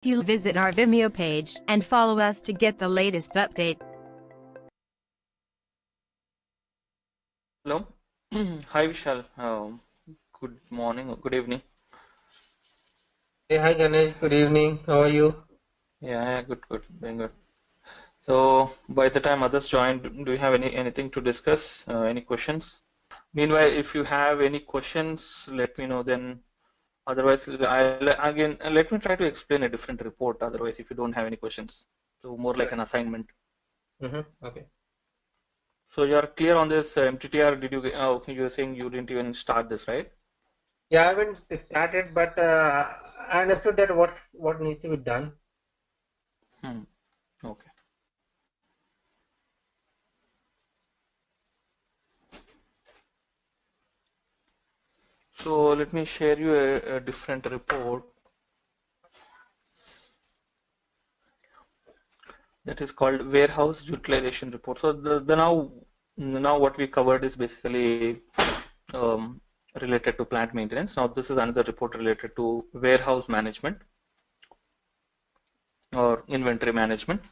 You'll visit our Vimeo page and follow us to get the latest update. Hello. Hi Vishal. Good morning or good evening. Hey, hi Ganesh, good evening. How are you? Yeah, good, doing good. So by the time others join, do you have anything to discuss? Any questions? Meanwhile, if you have any questions, let me know. Then otherwise, again let me try to explain a different report. Otherwise, if you don't have any questions, so more like an assignment. Okay. So you are clear on this MTTR? Did you? Okay, you were saying you didn't even start this, right? Yeah, I haven't started, but I understood that what needs to be done. Okay. So let me share you a different report that is called Warehouse Utilization Report. So the now what we covered is basically related to plant maintenance. Now this is another report related to warehouse management or inventory management,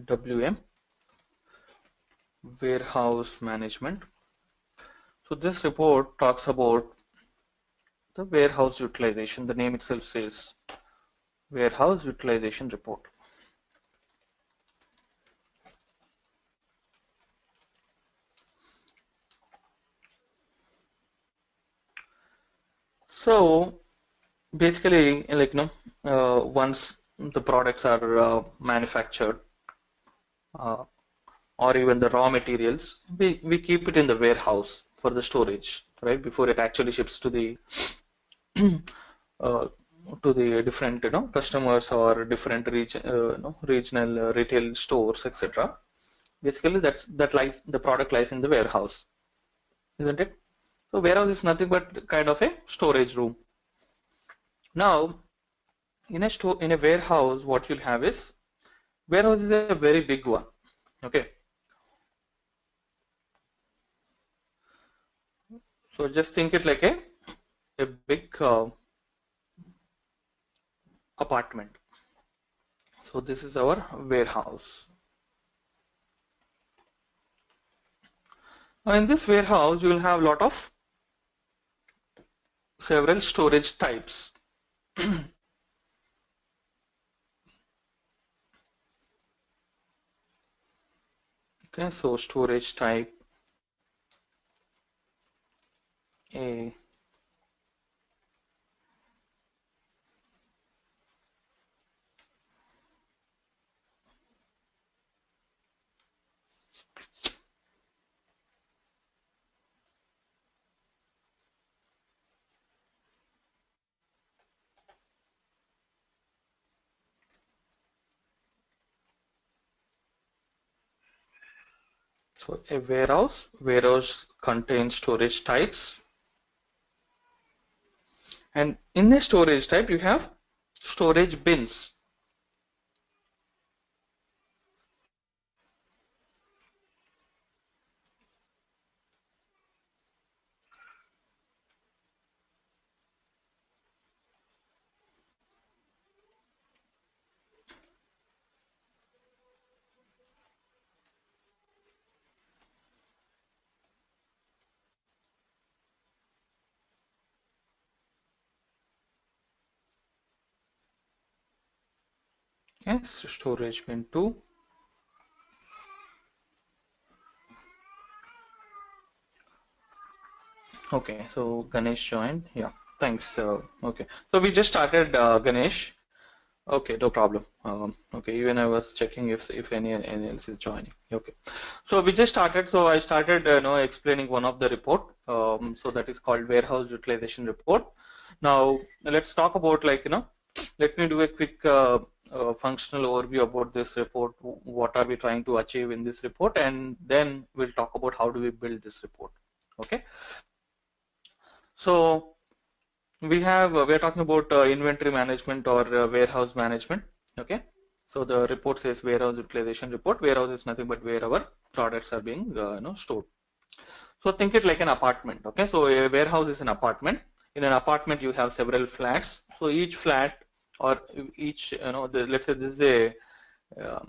WM, warehouse management. So this report talks about the warehouse utilization. The name itself says Warehouse Utilization Report. So basically, like once the products are manufactured, or even the raw materials, we keep it in the warehouse for the storage, right? Before it actually ships to the uh, different customers or different regional retail stores, etc. Basically, the product lies in the warehouse, isn't it? So warehouse is nothing but kind of a storage room. Now, in a warehouse, what you'll have is warehouse is a very big one. Okay, so just think it like a big apartment. So this is our warehouse. Now in this warehouse, you will have a lot of several storage types. Okay, so storage type A, so a warehouse contains storage types, and in a storage type you have storage bins. Yes, storage bin 2. Okay, so Ganesh joined. Yeah, thanks. Okay, so we just started, Ganesh. Okay, no problem. Okay, even I was checking if any else is joining. Okay, so we just started. So I started, explaining one of the report. So that is called Warehouse Utilization Report. Now let's talk about let me do a quick functional overview about this report. What are we trying to achieve in this report, and then we'll talk about how do we build this report. Okay. So we're talking about inventory management or warehouse management. Okay, so the report says warehouse utilization report. Warehouse is nothing but where our products are being stored. So think it like an apartment. Okay, so a warehouse is an apartment, in an apartment you have several flats. So each flat or each, let's say this is uh,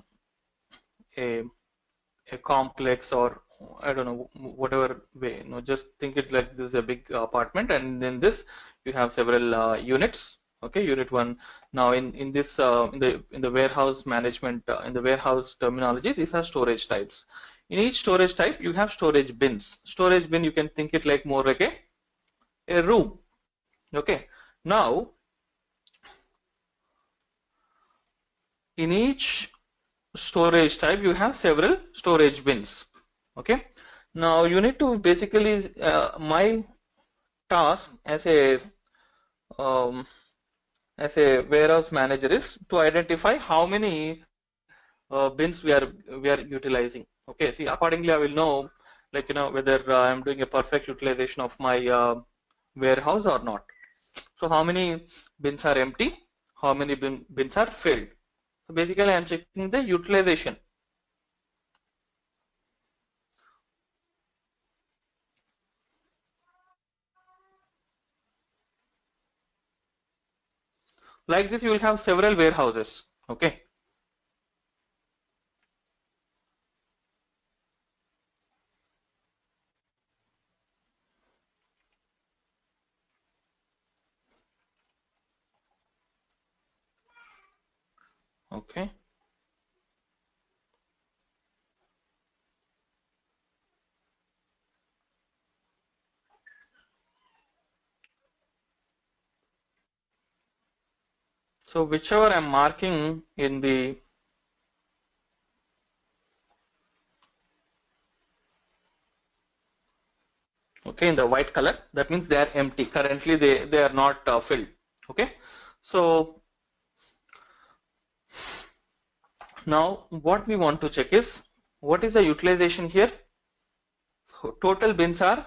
a a complex, or I don't know, whatever way, just think it like this is a big apartment, and in this you have several units. Okay, unit one. Now in this in the warehouse management, in the warehouse terminology, these are storage types. In each storage type you have storage bins. Storage bin, you can think it like more like a room. Okay, now in each storage type you have several storage bins. Okay, now you need to basically my task um, as a warehouse manager is to identify how many bins we are utilizing. Okay, see, accordingly I will know, like, whether I am doing a perfect utilization of my warehouse or not. So how many bins are empty, how many bins are filled. So basically I am checking the utilization. Like this you will have several warehouses. Okay, okay. So whichever I'm marking in the in the white color, that means they are empty. Currently they are not filled. Okay, so now what we want to check is what is the utilization here. So total bins are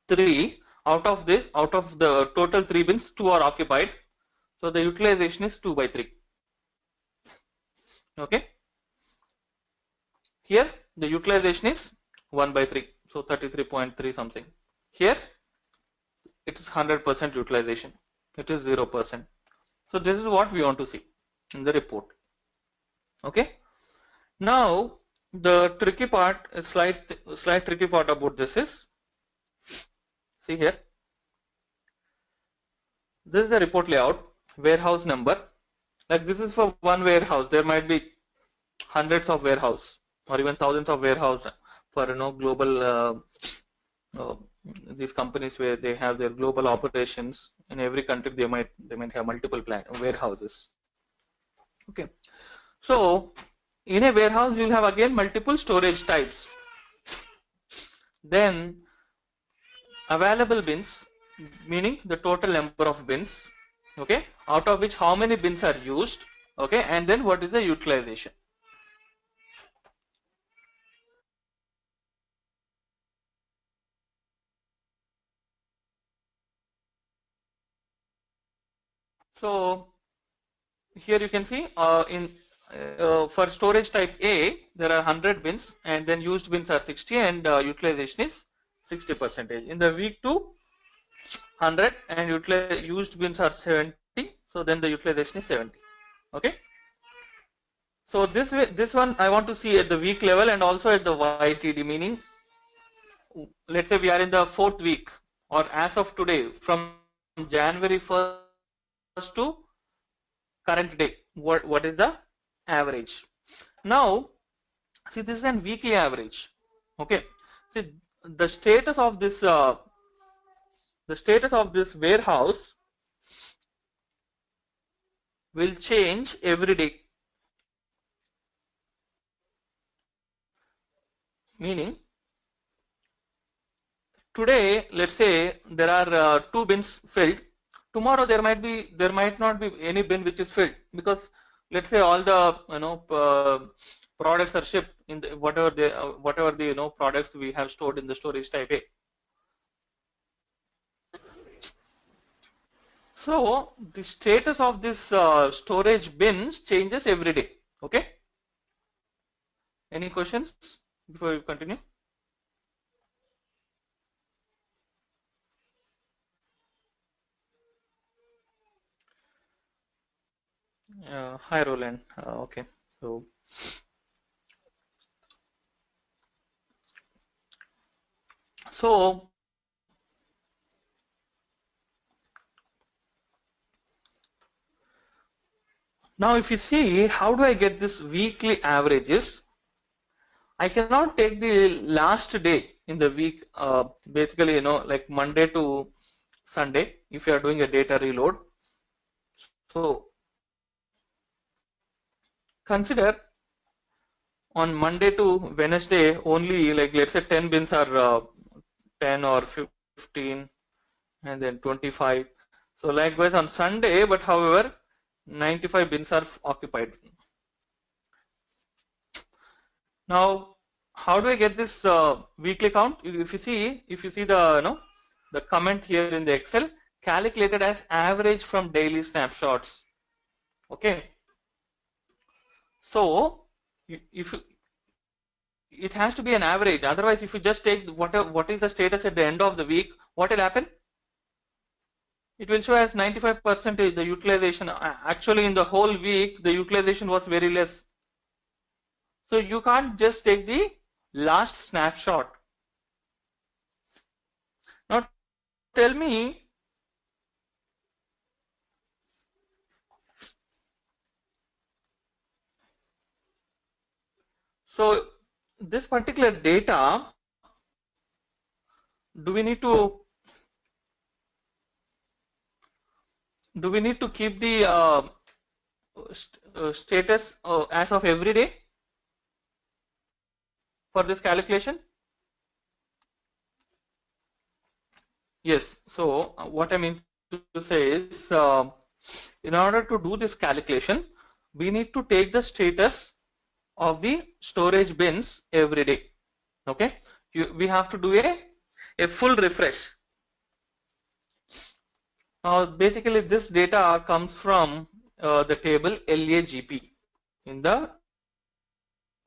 3. Out of the total 3 bins, 2 are occupied. So the utilization is 2 by 3. Okay, here the utilization is 1 by 3. So 33.3 something. Here it is 100% utilization. It is 0%. So this is what we want to see in the report. Okay, now the tricky part, slight tricky part about this is, see here, this is the report layout, warehouse number. Like this is for one warehouse. There might be hundreds of warehouse or even thousands of warehouse for global uh, these companies where they have their global operations in every country. They might have multiple warehouses. Okay, so in a warehouse you'll have again multiple storage types. Then available bins, meaning the total number of bins. Okay, out of which how many bins are used. Okay, and then what is the utilization. So here you can see for storage type A there are 100 bins, and then used bins are 60, and utilization is 60%. In the week 2, 100 and used bins are 70, so then the utilization is 70. Okay, so this one I want to see at the week level and also at the YTD, meaning let's say we are in the 4th week, or as of today, from January 1st to current day, what is the average. Now see, this is an weekly average. Okay, see, the status of this warehouse will change every day, meaning today let's say there are 2 bins filled. Tomorrow there might not be any bin which is filled, because let's say all the products are shipped in the, whatever the products we have stored in the storage type A. So the status of this storage bins changes every day. Okay, any questions before we continue? Hi Roland. Okay, so now if you see, how do I get this weekly averages? I cannot take the last day in the week, basically, like Monday to Sunday, if you are doing a data reload. So consider on Monday to Wednesday only, like let's say 10 bins are 10 or 15 and then 25. So likewise on Sunday, but however 95 bins are occupied. Now how do I get this weekly count? If you see the comment here in the Excel, calculated as average from daily snapshots. Okay, so if it has to be an average, otherwise if you just take what is the status at the end of the week, what will happen? It will show as 95% the utilization. Actually in the whole week the utilization was very less. So you can't just take the last snapshot. Now tell me, so this particular data, do we need to keep the status as of every day for this calculation? Yes. So what I mean to say is, in order to do this calculation, we need to take the status of the storage bins every day. Okay, we have to do a full refresh. Now basically this data comes from the table LAGP in the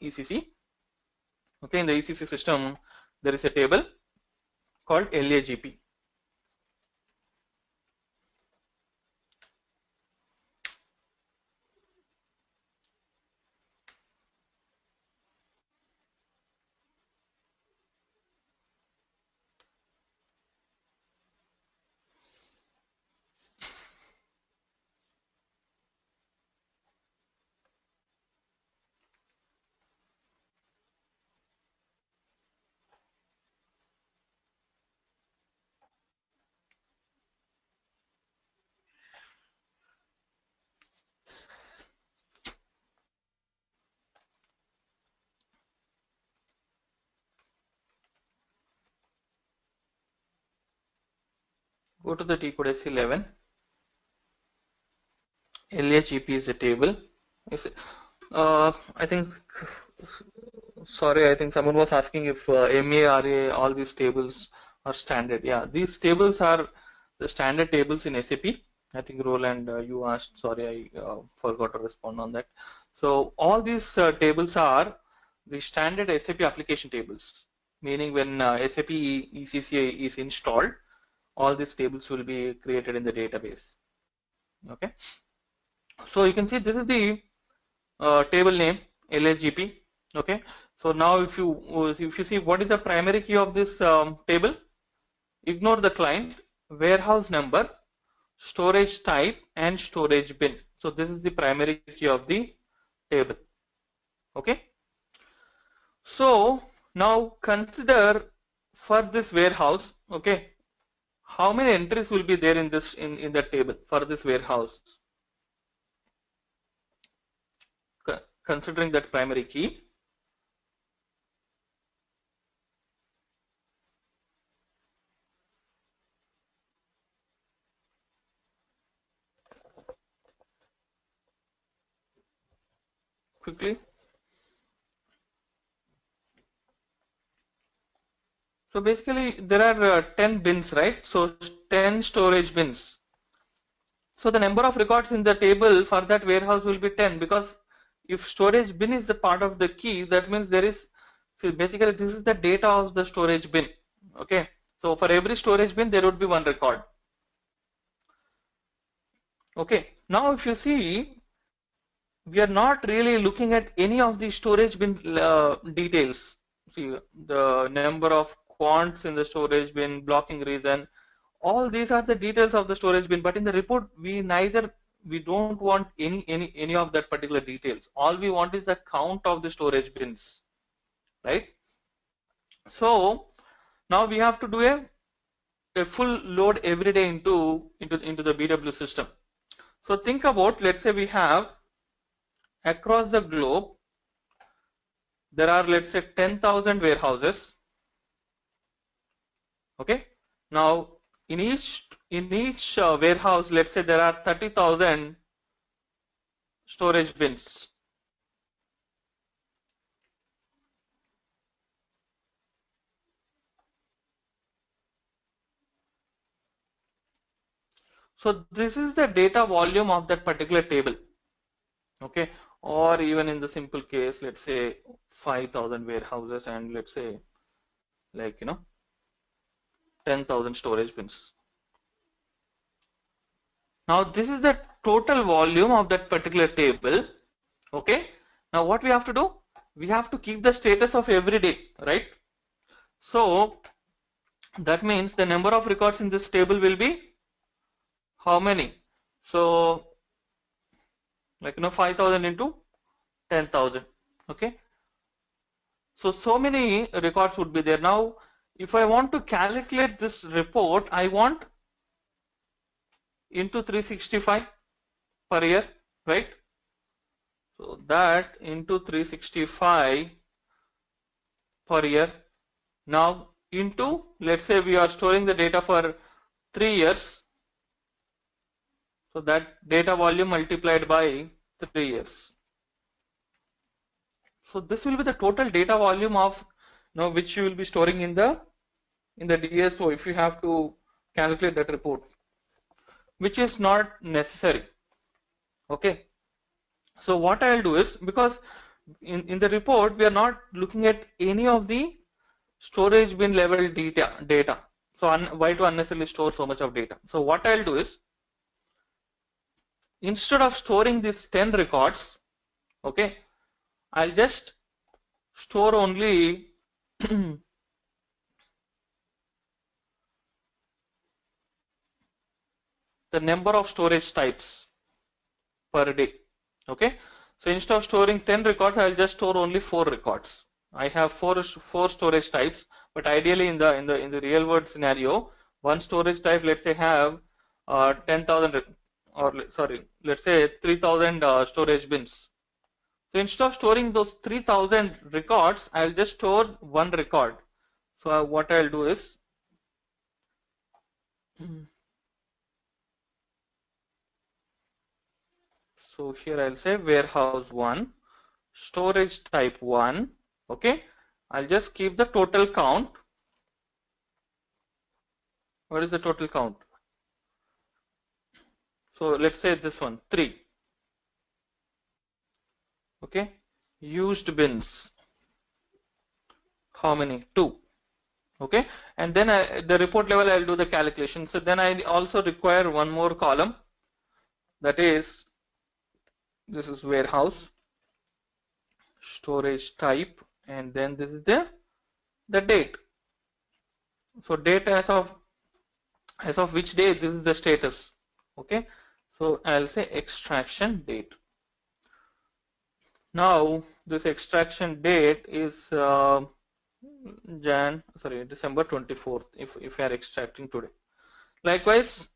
ECC. Okay, in the ECC system there is a table called LAGP. Go to the T code S11. LAGP is a table. I think, sorry, I think someone was asking if MARA, all these tables are standard. Yeah, these tables are the standard tables in SAP. I think Roland, you asked, sorry, I forgot to respond on that. So all these tables are the standard SAP application tables, meaning when SAP ECC is installed, all these tables will be created in the database. Okay, so you can see this is the table name LHGP. Okay, so now if you see what is the primary key of this table, ignore the client, warehouse number, storage type and storage bin. So this is the primary key of the table. Okay, so now consider for this warehouse, okay, how many entries will be there in this in that table for this warehouse, considering that primary key. Quickly. So basically there are 10 bins, right? So 10 storage bins. So the number of records in the table for that warehouse will be 10, because if storage bin is the part of the key, that means there is, so basically this is the data of the storage bin. Okay, so for every storage bin there would be one record. Okay, now if you see we are not really looking at any of the storage bin details. See the number of quants in the storage bin, blocking reason, all these are the details of the storage bin, but in the report we don't want any of that particular details. All we want is the count of the storage bins, right? So now we have to do a full load every day into the BW system. So think about, let's say we have across the globe there are, let's say, 10,000 warehouses. Okay, now in each warehouse, let's say there are 30,000 storage bins. So this is the data volume of that particular table. Okay, or even in the simple case, let's say 5,000 warehouses and let's say, like, 10,000 storage bins. Now this is the total volume of that particular table. Okay, now what we have to do, we have to keep the status of every day, right? So that means the number of records in this table will be how many? So, like, 5,000 into 10,000. Okay, so many records would be there. Now if I want to calculate this report, I want into 365 per year, right? So that into 365 per year. Now into, let's say we are storing the data for 3 years, so that data volume multiplied by 3 years. So this will be the total data volume of, which you will be storing in the DSO if you have to calculate that report, which is not necessary. Okay, so what I'll do is, because in the report we are not looking at any of the storage bin level data, so why to unnecessarily store so much of data? So what I'll do is, instead of storing these 10 records, okay, I'll just store only the number of storage types per day. Okay, so instead of storing 10 records, I'll just store only 4 records. I have four storage types, but ideally in the real world scenario, one storage type, let's say, have 10,000, or sorry, let's say 3,000 storage bins. So instead of storing those 3,000 records, I'll just store one record. So what I'll do is, so here I'll say warehouse 1, storage type 1. Okay, I'll just keep the total count. What is the total count? So let's say this one, 3. Okay, used bins, how many? 2. Okay, and then the report level I'll do the calculation. So then I also require one more column, that is, this is warehouse, storage type, and then this is the date. So date as of which day, this is the status. Okay, so I'll say extraction date. Now this extraction date is December 24th if we are extracting today. Likewise,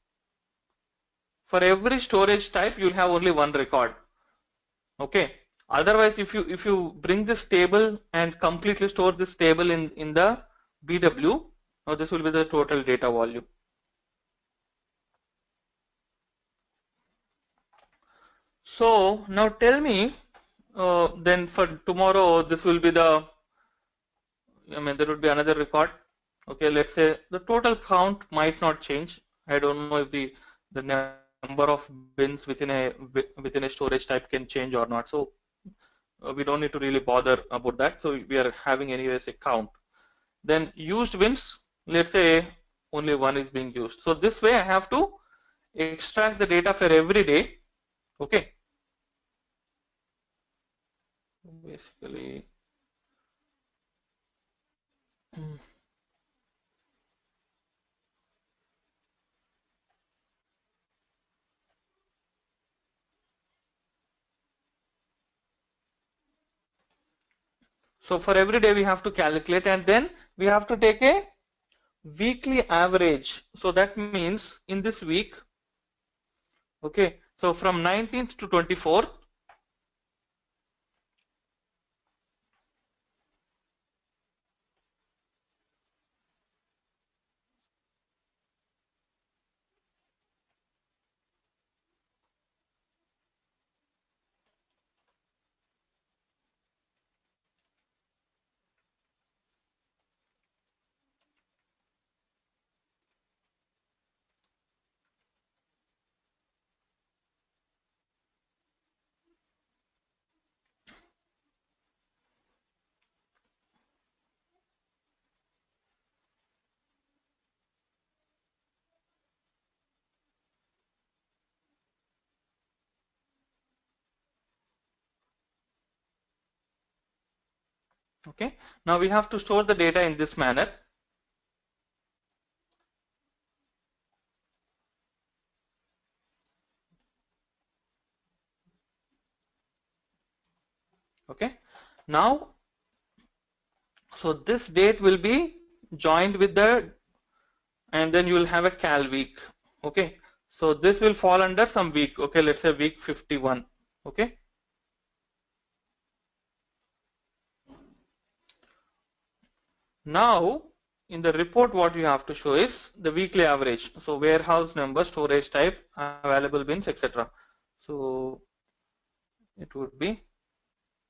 for every storage type you'll have only one record. Okay, otherwise if you bring this table and completely store this table in the BW, now this will be the total data volume. So now tell me, then for tomorrow this will be the, there would be another record. Okay, let's say the total count might not change. I don't know if the number of bins within a storage type can change or not. So we don't need to really bother about that. So we are having anyways a count. Then used bins, let's say only one is being used. So this way I have to extract the data for every day. Okay. basically so for every day we have to calculate, and then we have to take a weekly average. So that means in this week, okay, so from 19th to 24th, okay, now we have to store the data in this manner. Okay, now so this date will be joined with the, and then you will have a cal week. Okay, so this will fall under some week. Okay, let's say week 51. Okay, now in the report what you have to show is the weekly average. So warehouse number, storage type, available bins, etc. So it would be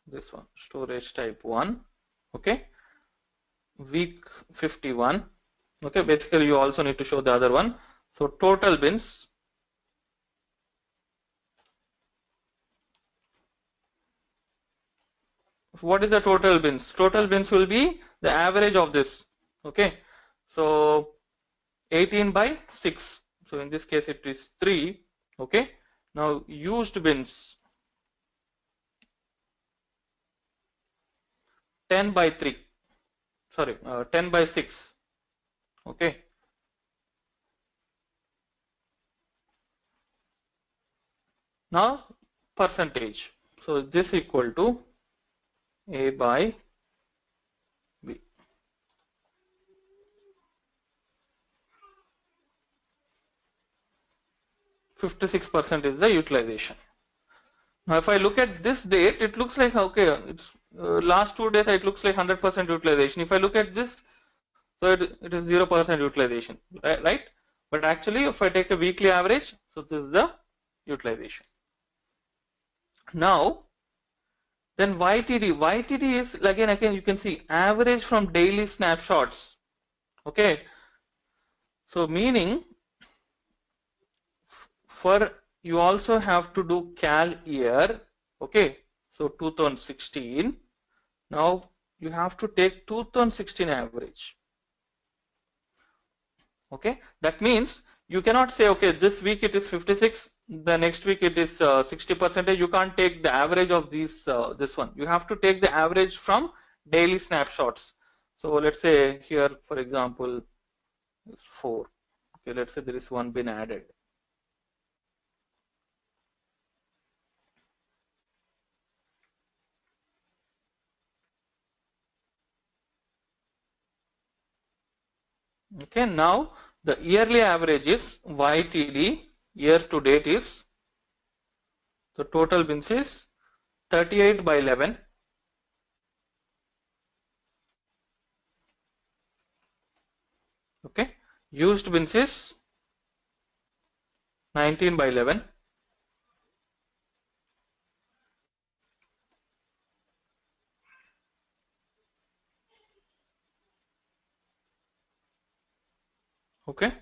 this one, storage type 1. Okay, week 51. Okay, basically you also need to show the other one. So total bins, what is the total bins? Total bins will be the average of this. Okay, so 18 by 6. So in this case it is 3. Okay, now used bins 10 by 3. Sorry, 10 by 6. Okay, now percentage. So this equal to A by B. 56% is the utilization. Now if I look at this date, it looks like, okay, it's last 2 days it looks like 100% utilization. If I look at this, so it is 0% utilization, right? But actually if I take a weekly average, so this is the utilization. Now then YTD is again you can see average from daily snapshots. Okay, so meaning for you also have to do cal year. Okay, so 2016. Now you have to take 2016 average. Okay, that means you cannot say, okay, this week it is 56, the next week it is 60%. You can't take the average of these this one. You have to take the average from daily snapshots. So let's say here, for example, is 4. Okay, let's say there is one bin added. Okay, now the yearly average is YTD, year to date is, the total bins is 38 by 11. Okay, used bins is 19 by 11. Okay,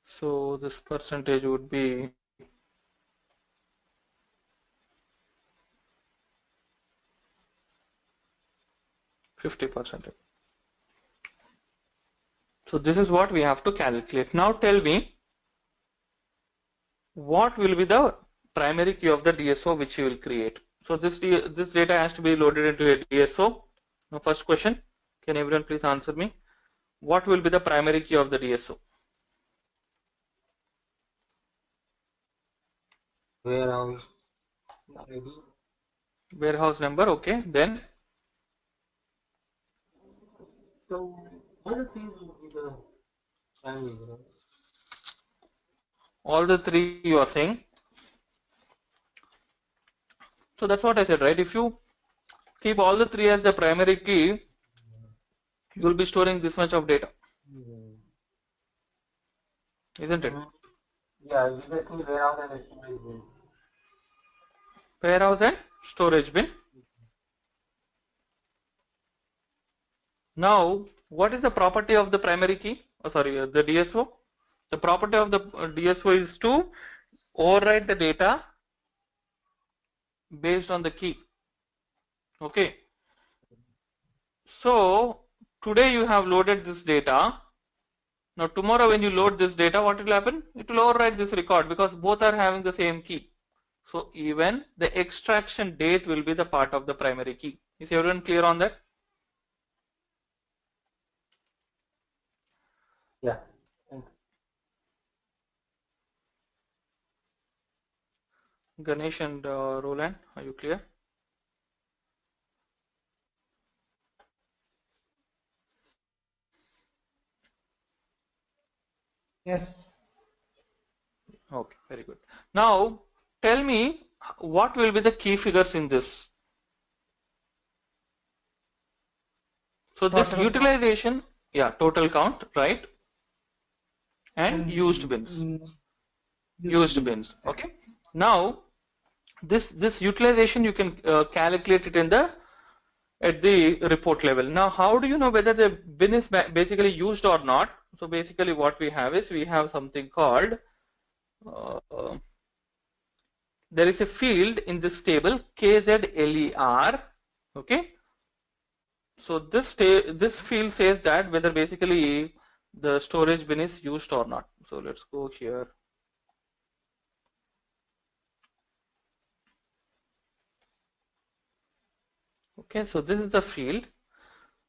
so this percentage would be 50%. So this is what we have to calculate. Now tell me, what will be the primary key of the DSO which you will create? So this data has to be loaded into a DSO. Now first question, can everyone please answer me? What will be the primary key of the DSO? Warehouse. Warehouse number, okay. Then So all the things will be the primary. all the three you are saying. So that's what I said, right? If you keep all the three as the primary key, you will be storing this much of data, isn't it? Yeah, we just need warehouse and storage bin. Warehouse and storage bin. Now, what is the property of the primary key? Oh, sorry, the DSO. The property of the DSO is to overwrite the data based on the key. Okay. So today you have loaded this data. Now tomorrow when you load this data, what will happen? It will overwrite this record because both are having the same key. So even the extraction date will be the part of the primary key. Is everyone clear on that? Yeah. Ganesh and Roland, are you clear? Yes. Okay, very good. Now tell me what will be the key figures in this. So this Total utilization, yeah, total count, right? And used bins. Used bins. Okay. Now this utilization you can calculate it in the at the report level. Now how do you know whether the bin is basically used or not? So basically what we have is we have something called there is a field in this table KZLER. Okay. So this field says that whether basically the storage bin is used or not. So let's go here. Okay, so this is the field.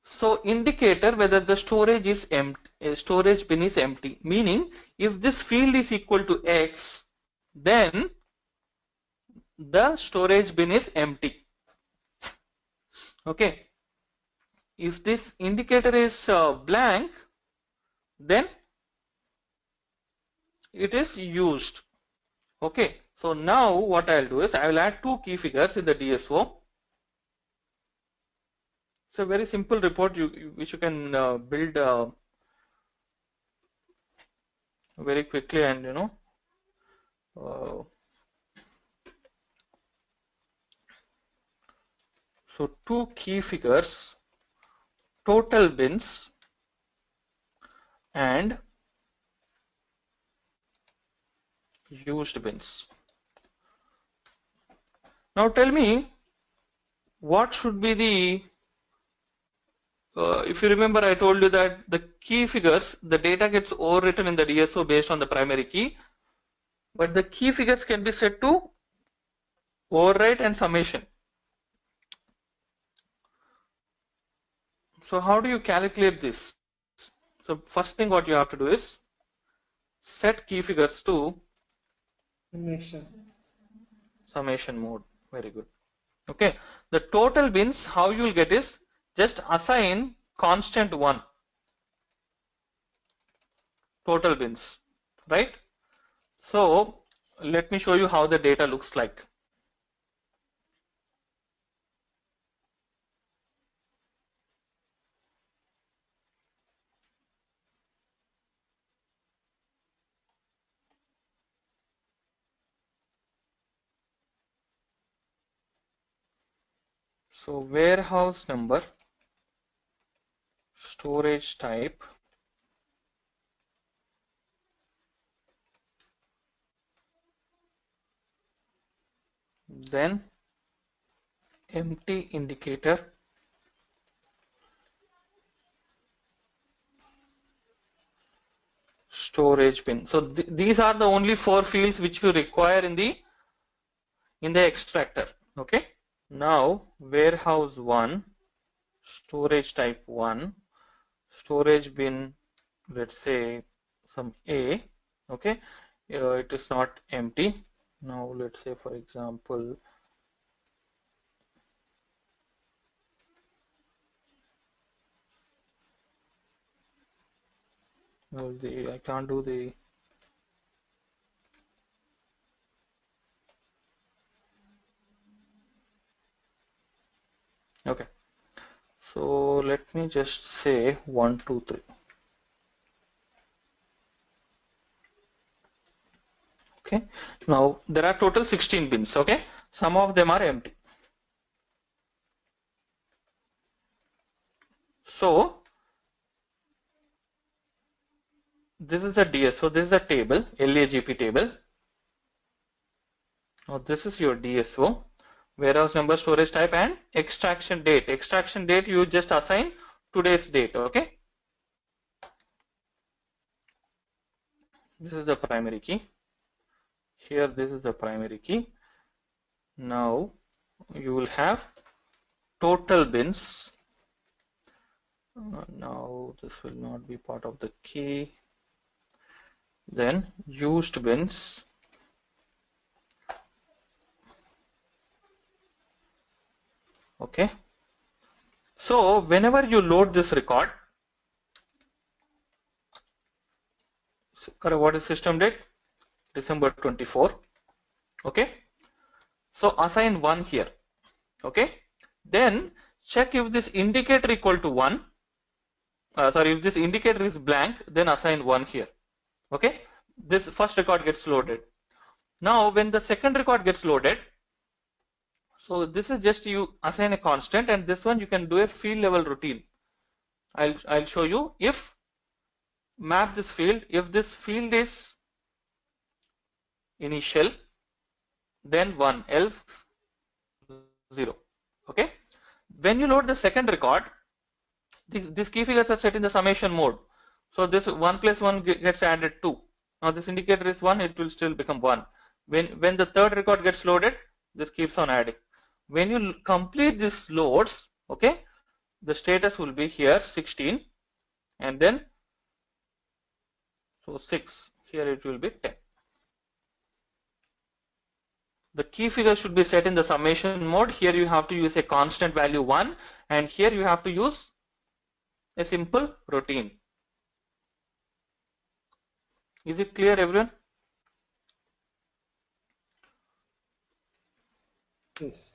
So indicator whether the storage is empty, storage bin is empty. Meaning, if this field is equal to X, then the storage bin is empty. Okay. If this indicator is blank, then it is used. Okay. So now what I'll do is I will add two key figures in the DSO. It's a very simple report which you can build very quickly, and you know so two key figures, total bins and used bins. Now tell me what should be the if you remember, I told you that the key figures, the data gets overwritten in the DSO based on the primary key, but the key figures can be set to overwrite and summation. So how do you calculate this? So first thing what you have to do is set key figures to summation mode. Very good. Okay, the total bins, how you will get is just assign constant 1 total bins, right? So let me show you how the data looks like. So warehouse number, storage type, then empty indicator, storage bin. So these are the only 4 fields which you require in the extractor. Okay. Now warehouse 1, storage type 1, storage bin, let's say some A, okay, it is not empty. Now let's say for example I can't do the okay, so let me just say 1 2 3. Okay, now there are total 16 bins. Okay, some of them are empty. So this is a DSO, this is a table, LAGP table. Now this is your DSO, warehouse number, storage type, and extraction date. Extraction date you just assign today's date. Okay, this is the primary key. Here this is the primary key. Now you will have total bins. Now this will not be part of the key. Then used bins. Okay, so whenever you load this record, what is system date? December 24. Okay, so assign 1 here. Okay, then check if this indicator equal to 1. Sorry, if this indicator is blank, then assign 1 here. Okay, this first record gets loaded. Now when the second record gets loaded, so this is just you assign a constant, and this one you can do a field level routine. I'll show you. If map this field, if this field is initial, then 1, else 0. Okay, when you load the second record, these key figures are set in the summation mode. So this 1 plus 1 gets added 2. Now this indicator is 1, it will still become 1. When the third record gets loaded, this keeps on adding. When you complete these loads, okay, the status will be here 16, and then so 6, here it will be 10. The key figure should be set in the summation mode. Here you have to use a constant value 1, and here you have to use a simple routine. Is it clear, everyone? Yes.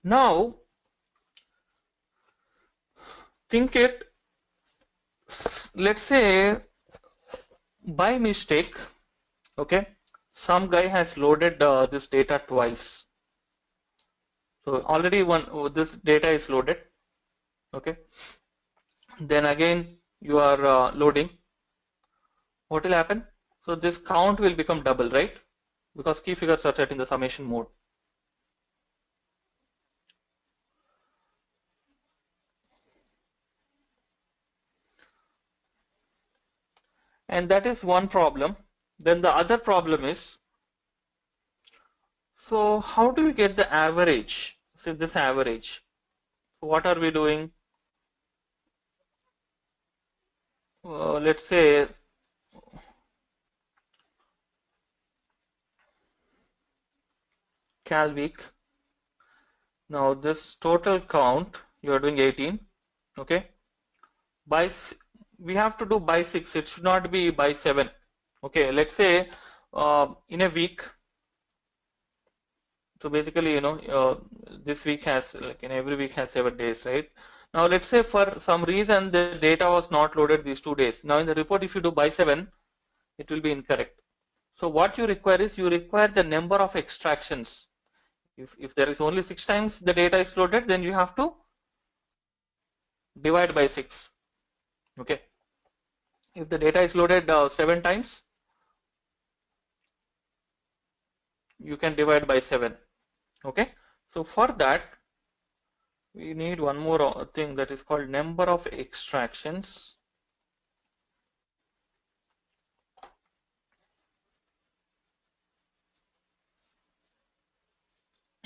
Now think it, let's say by mistake, okay, some guy has loaded this data twice. So already this data is loaded. Okay, then again you are loading. What will happen? So this count will become double, right? Because key figures are set in the summation mode. And that is one problem. Then the other problem is, so how do we get the average? So this average, what are we doing? Let's say cal week. Now this total count you are doing 18. Okay, by we have to do by 6. It should not be by 7. Okay, let's say in a week. So basically, you know, this week has, like, in every week has 7 days, right? Now let's say for some reason the data was not loaded these 2 days. Now in the report, if you do by 7, it will be incorrect. So what you require is, you require the number of extractions. If there is only 6 times the data is loaded, then you have to divide by 6. Okay. If the data is loaded 7 times, you can divide by 7. Okay. So for that, we need one more thing, that is called number of extractions.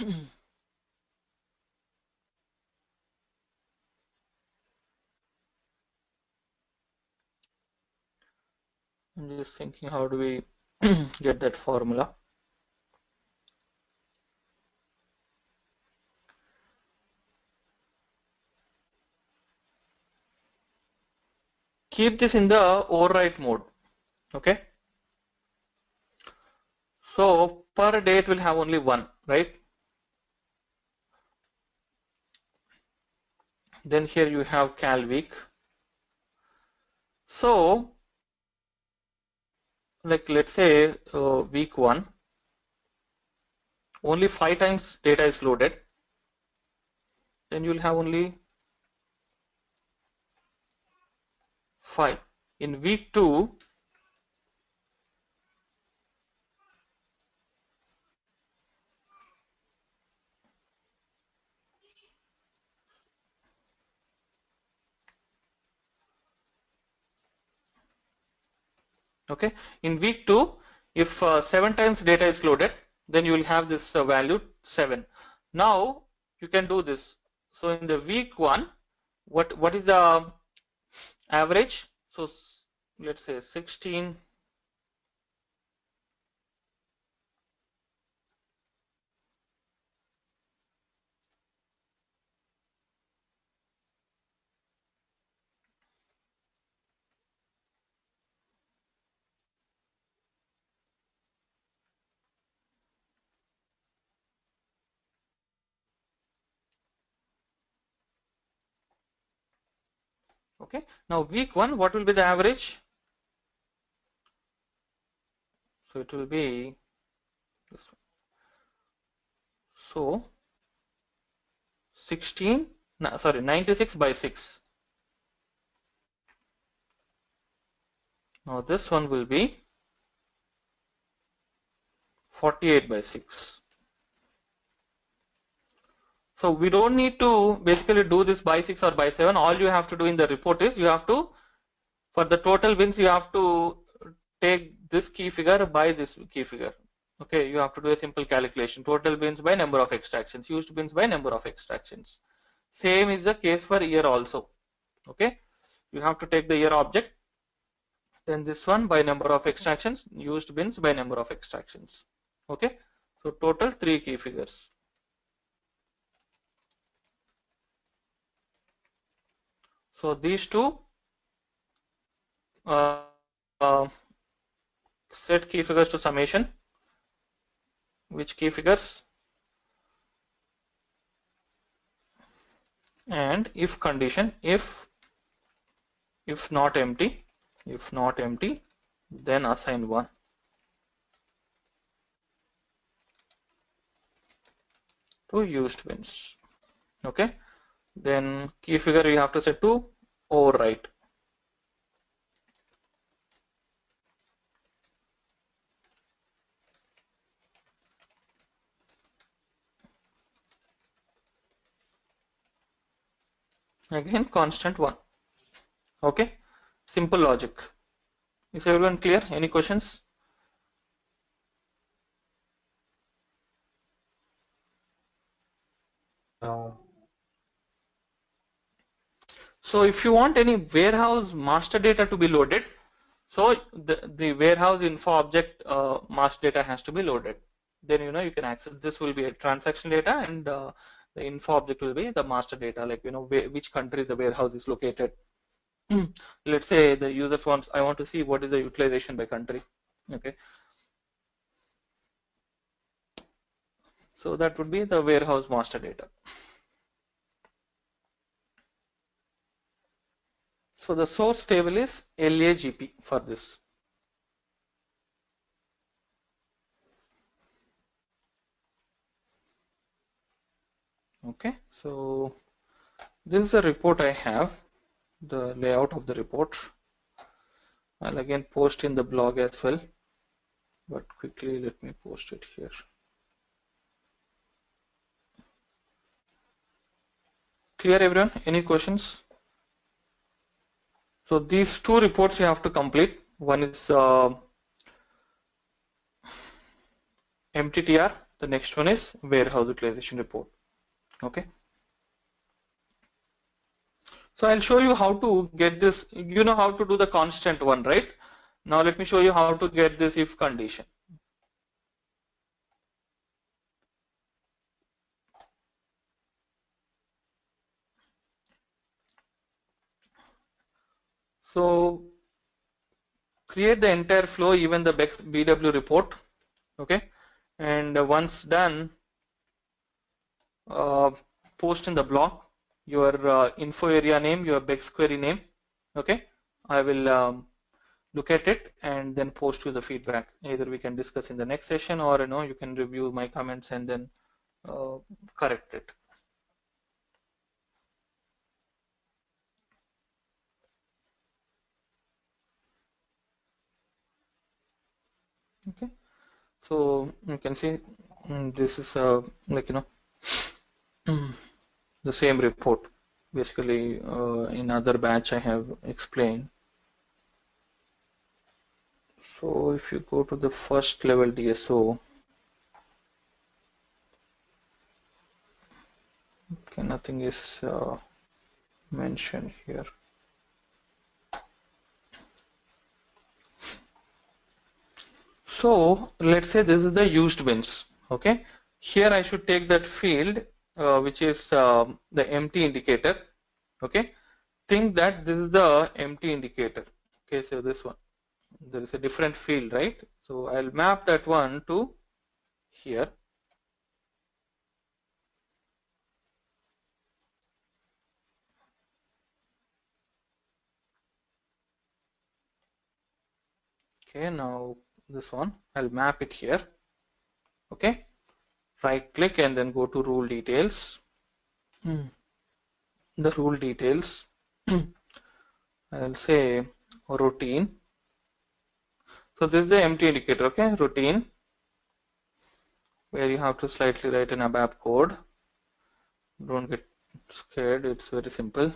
I'm just thinking, how do we get that formula? Keep this in the overwrite mode. Okay. So per day it will have only one, right? Then here you have cal week. So like let's say week 1, only 5 times data is loaded. Then you'll have only 5. In week 2, okay, in week 2, if 7 times data is loaded, then you will have this value 7. Now you can do this. So in the week 1, what is the average? So let's say 16. Okay, now week 1, what will be the average? So it will be this one. So 96 by 6. Now this one will be 48 by 6. So we don't need to basically do this by 6 or by 7. All you have to do in the report is you have to, for the total bins, you have to take this key figure by this key figure. Okay, you have to do a simple calculation. Total bins by number of extractions, used bins by number of extractions. Same is the case for year also. Okay, you have to take the year object, then this one by number of extractions, used bins by number of extractions. Okay, so total 3 key figures. So these two set key figures to summation. Which key figures? And if condition, if not empty, then assign 1. To used bins. Okay, then key figure you have to set to overwrite. Again constant 1. Okay, simple logic. Is everyone clear? Any questions? No. So if you want any warehouse master data to be loaded, so the warehouse info object master data has to be loaded. Then you can access. This will be a transaction data, and the info object will be the master data, like which country the warehouse is located. Let's say the users wants, I want to see what is the utilization by country. Okay, so that would be the warehouse master data. So the source table is LAGP for this. Okay, so this is a report I have, the layout of the report. I'll again post in the blog as well, but quickly let me post it here. Clear everyone? Any questions? So these 2 reports you have to complete. One is MTTR, The next one is Warehouse Utilization Report. Okay. So I'll show you how to get this. You know how to do the constant one, right? Now let me show you how to get this if condition. So create the entire flow, even the BW report. Okay. And once done, post in the block your info area name, your BEX query name. Okay. I will look at it and then post you the feedback. Either we can discuss in the next session, or you can review my comments and then correct it. Okay, so you can see this is like the same report. Basically, in other batch I have explained. So if you go to the first level DSO, okay, nothing is mentioned here. So let's say this is the used bins. Okay, here I should take that field which is the empty indicator. Okay, think that this is the empty indicator. Okay, so this one, there is a different field, right? So I'll map that one to here. Okay, now this one, I'll map it here. Okay, right click and then go to rule details. The rule details, I'll say routine. So this is the empty indicator, okay, routine, where you have to slightly write an ABAP code. Don't get scared, it's very simple.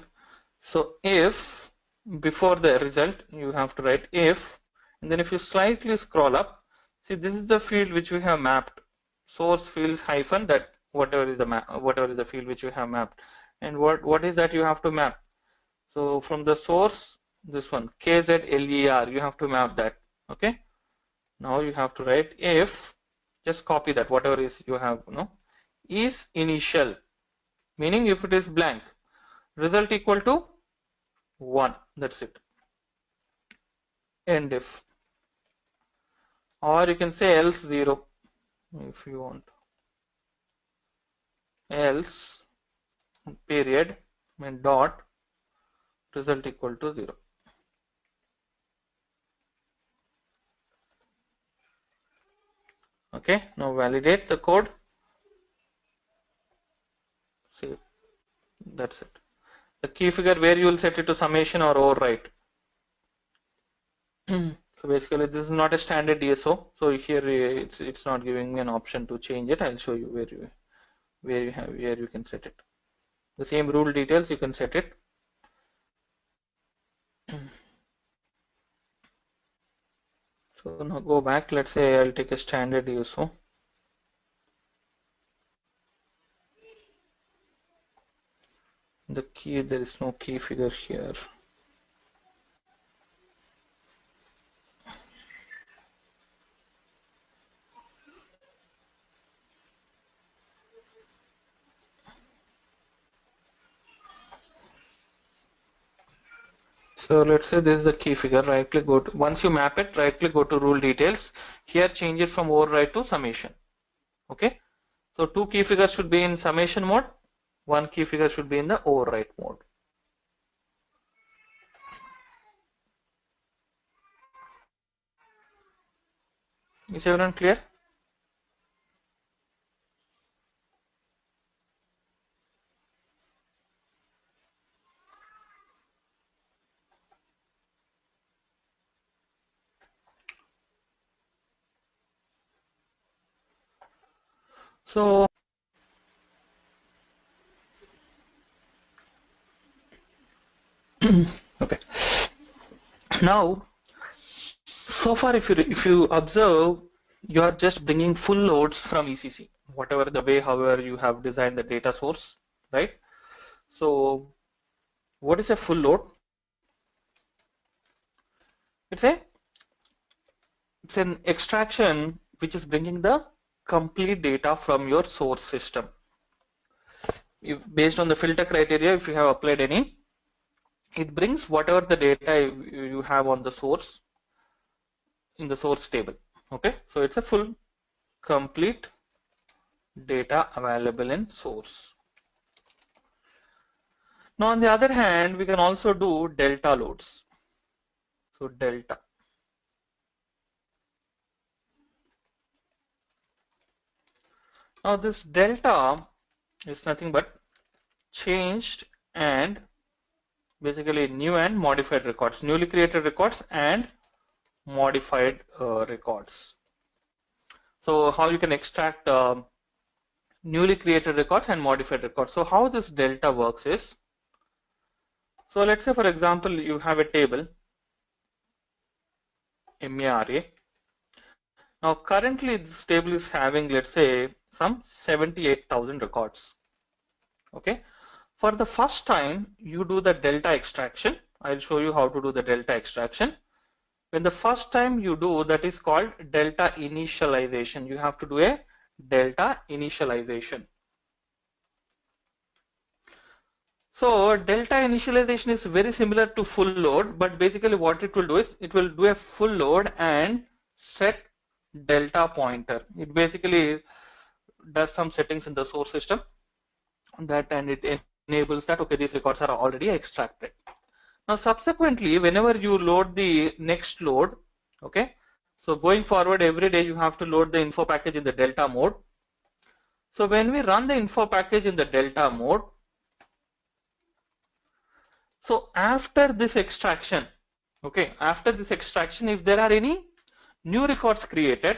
So if before the result you have to write if, and then if you slightly scroll up, see this is the field which we have mapped, source fields hyphen that whatever is the field which you have mapped, and what is that you have to map. So from the source, this one KZLER, you have to map that. Okay, now you have to write if, just copy that whatever is you have, is initial, meaning if it is blank, result equal to 1, that's it. End if, or you can say else 0 if you want, else period and dot result equal to 0. Okay, now validate the code. See, that's it. The key figure where you will set it to summation or overwrite. So basically this is not a standard DSO, so here it's not giving me an option to change it. I'll show you where you can set it. The same rule details you can set it. So now go back, let's say I'll take a standard DSO. The key, there is no key figure here. So let's say this is the key figure, right click, go to, once you map it, right click, go to rule details, here change it from override to summation. Okay, so 2 key figures should be in summation mode, 1 key figure should be in the override mode. Is everyone clear? So okay, now so far if you observe, you are just bringing full loads from ECC. whatever the way, however you have designed the data source, right? So what is a full load? It's a it's an extraction which is bringing the complete data from your source system. If based on the filter criteria, if you have applied any, it brings whatever the data you have on the source in the source table. Okay, so it's a full complete data available in source. Now on the other hand, we can also do delta loads. So delta. Now this delta is nothing but changed and basically new and modified records, newly created records and modified records. So how you can extract newly created records and modified records. So how this delta works is, so let's say for example you have a table MARA. Now currently this table is having, let's say, some 78,000 records. Okay, for the first time you do the delta extraction. I'll show you how to do the delta extraction. When the first time you do, that is called delta initialization. You have to do a delta initialization. So delta initialization is very similar to full load, but basically what it will do is it will do a full load and set delta pointer. It basically does some settings in the source system that, and it enables that, okay, these records are already extracted. Now subsequently, whenever you load the next load, okay, so going forward every day you have to load the info package in the delta mode. So when we run the info package in the delta mode, so after this extraction, okay, after this extraction, if there are any new records created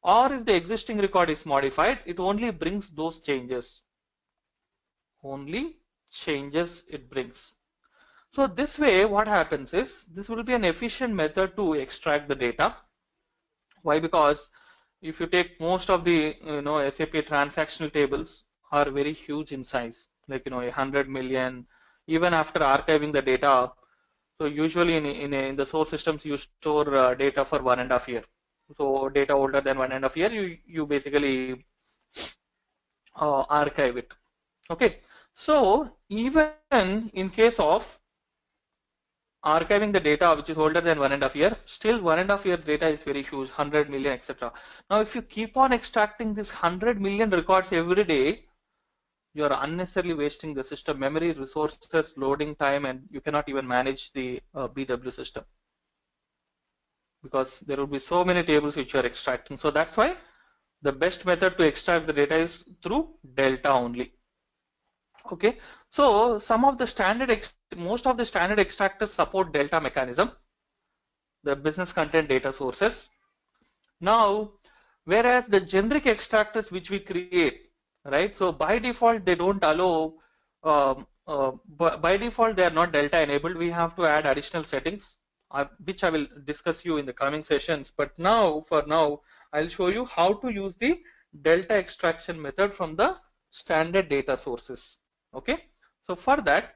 or if the existing record is modified, it only brings those changes. Only changes it brings. So this way what happens is, this will be an efficient method to extract the data. Why? Because if you take most of the SAP transactional tables are very huge in size, like 100 million. Even after archiving the data, so usually in the source systems you store data for 1.5 years. So data older than 1.5 years, you basically archive it. Okay, so even in case of archiving the data which is older than 1.5 years, still 1.5 year data is very huge, 100 million, etc. Now if you keep on extracting this 100 million records every day, you are unnecessarily wasting the system memory, resources, loading time, and you cannot even manage the BW system, because there will be so many tables which you are extracting. So that's why the best method to extract the data is through delta only. Okay, so most of the standard extractors support delta mechanism, the business content data sources. Now, whereas the generic extractors which we create, right? So by default they don't allow. By default they are not delta enabled. We have to add additional settings, which I will discuss you in the coming sessions. But now, for now, I'll show you how to use the delta extraction method from the standard data sources. Okay, so for that,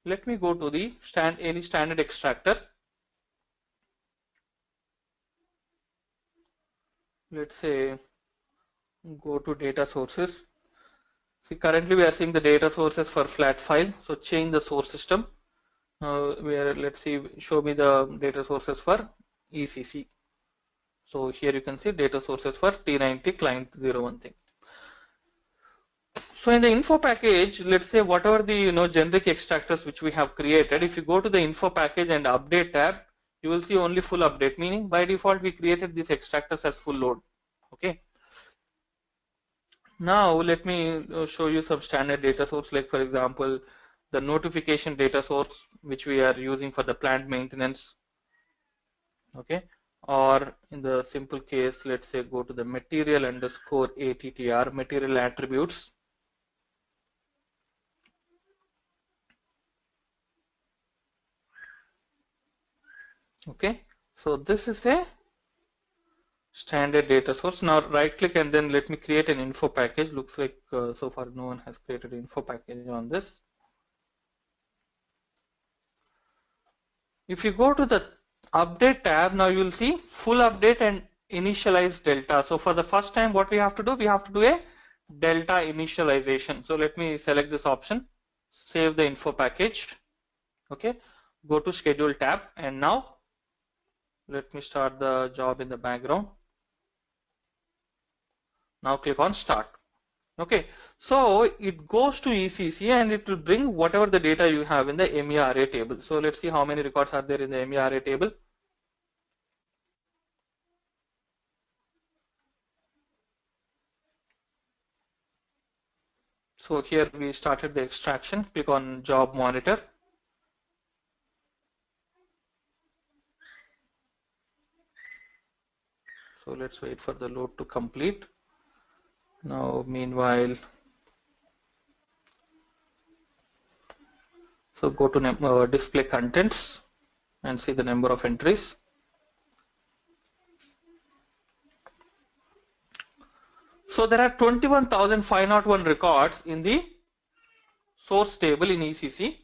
let me go to the any standard extractor. Let's say go to data sources. See, currently we are seeing the data sources for flat file. So change the source system. Let's see, show me the data sources for ECC. So here you can see data sources for T90 client 01 thing. So in the info package, let's say whatever the generic extractors which we have created, if you go to the info package and update tab, you will see only full update, meaning by default we created these extractors as full load. Okay. Now let me show you some standard data source, like for example the notification data source which we are using for the plant maintenance. Okay, or in the simple case, let's say go to the material underscore ATTR, material attributes. Okay, so this is a standard data source. Now right click and then let me create an info package. Looks like so far no one has created info package on this. If you go to the update tab, now you will see full update and initialize delta. So for the first time, what we have to do, we have to do a delta initialization. So let me select this option, save the info package. Okay, go to schedule tab, and now let me start the job in the background. Now click on start. Okay, so it goes to ECC and it will bring whatever the data you have in the MEA array table. So let's see how many records are there in the MEA array table. So here we started the extraction. Click on job monitor. So let's wait for the load to complete. Now meanwhile, so go to display contents and see the number of entries. So there are 21,501 records in the source table in ECC.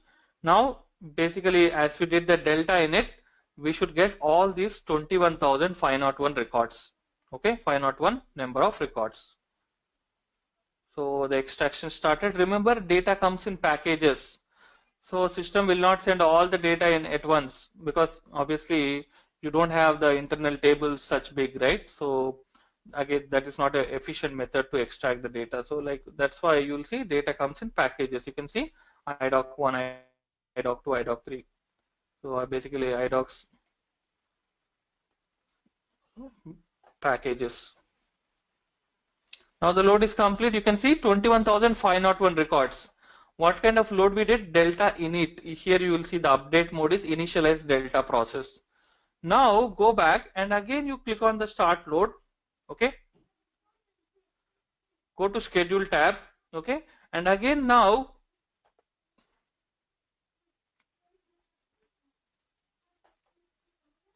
Now basically, as we did the delta in it, we should get all these 21,501 records. Okay, 501 number of records. So the extraction started. Remember, data comes in packages. So system will not send all the data in at once, because obviously you don't have the internal tables such big, right? So again, that is not an efficient method to extract the data. So like that's why you'll see data comes in packages. You can see IDOC1, IDOC2, IDOC3. So basically IDOCs packages. Now the load is complete. You can see 21,501 records. What kind of load we did? Delta init. Here you will see the update mode is initialize delta process. Now go back and again you click on the start load. Okay. Go to schedule tab. Okay. And again now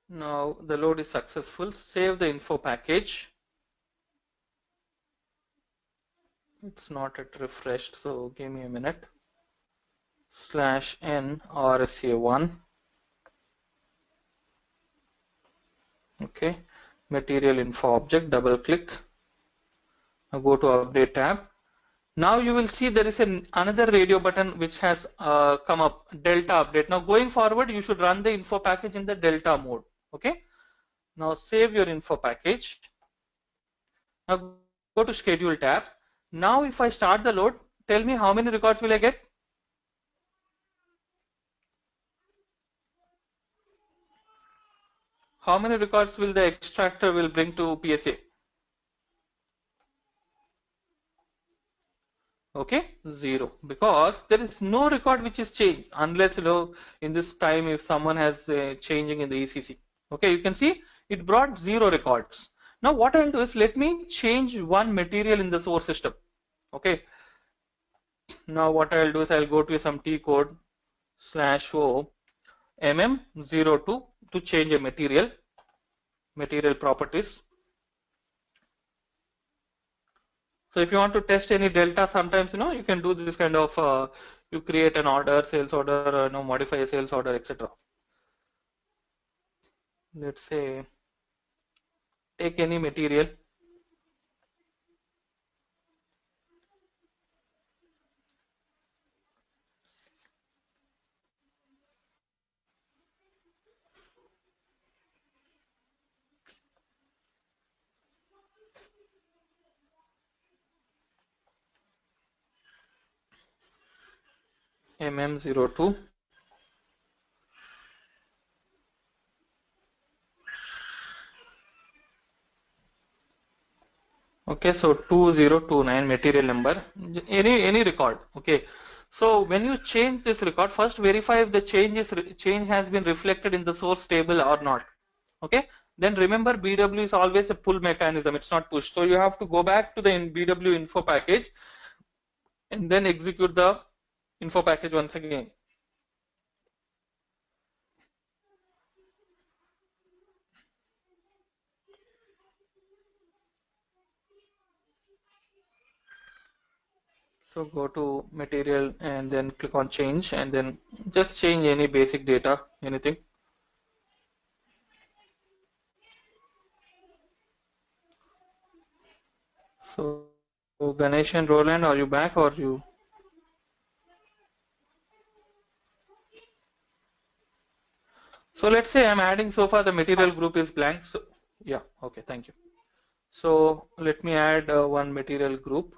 the load is successful. Save the info package. It's not yet refreshed, so give me a minute. /n RSA1. Okay, material info object, double click. Now go to update tab. Now you will see there is another radio button which has come up, delta update. Now going forward, you should run the info package in the delta mode. Okay. Now save your info package. Now go to schedule tab. Now if I start the load, tell me how many records will I get? How many records will the extractor will bring to PSA? Okay, 0, because there is no record which is changed unless in this time if someone has changing in the ECC. Okay, you can see it brought 0 records. Now what I'll do is let me change one material in the source system. Okay, now what I'll do is I'll go to some T code /o mm02 to change a material properties. So if you want to test any delta, sometimes you can do this kind of you create an order, sales order, modify a sales order, etc. Let's say take any material. MM02. Okay, so 2029 material number, any record. Okay, so when you change this record, first verify if the change has been reflected in the source table or not. Okay, then remember BW is always a pull mechanism, it's not push. So you have to go back to the BW info package and then execute the info package once again. So go to material and then click on change and then just change any basic data, anything. So Ganesh and Roland, are you back or you? So let's say I'm adding, so far the material group is blank. So yeah, okay, thank you. So let me add one material group.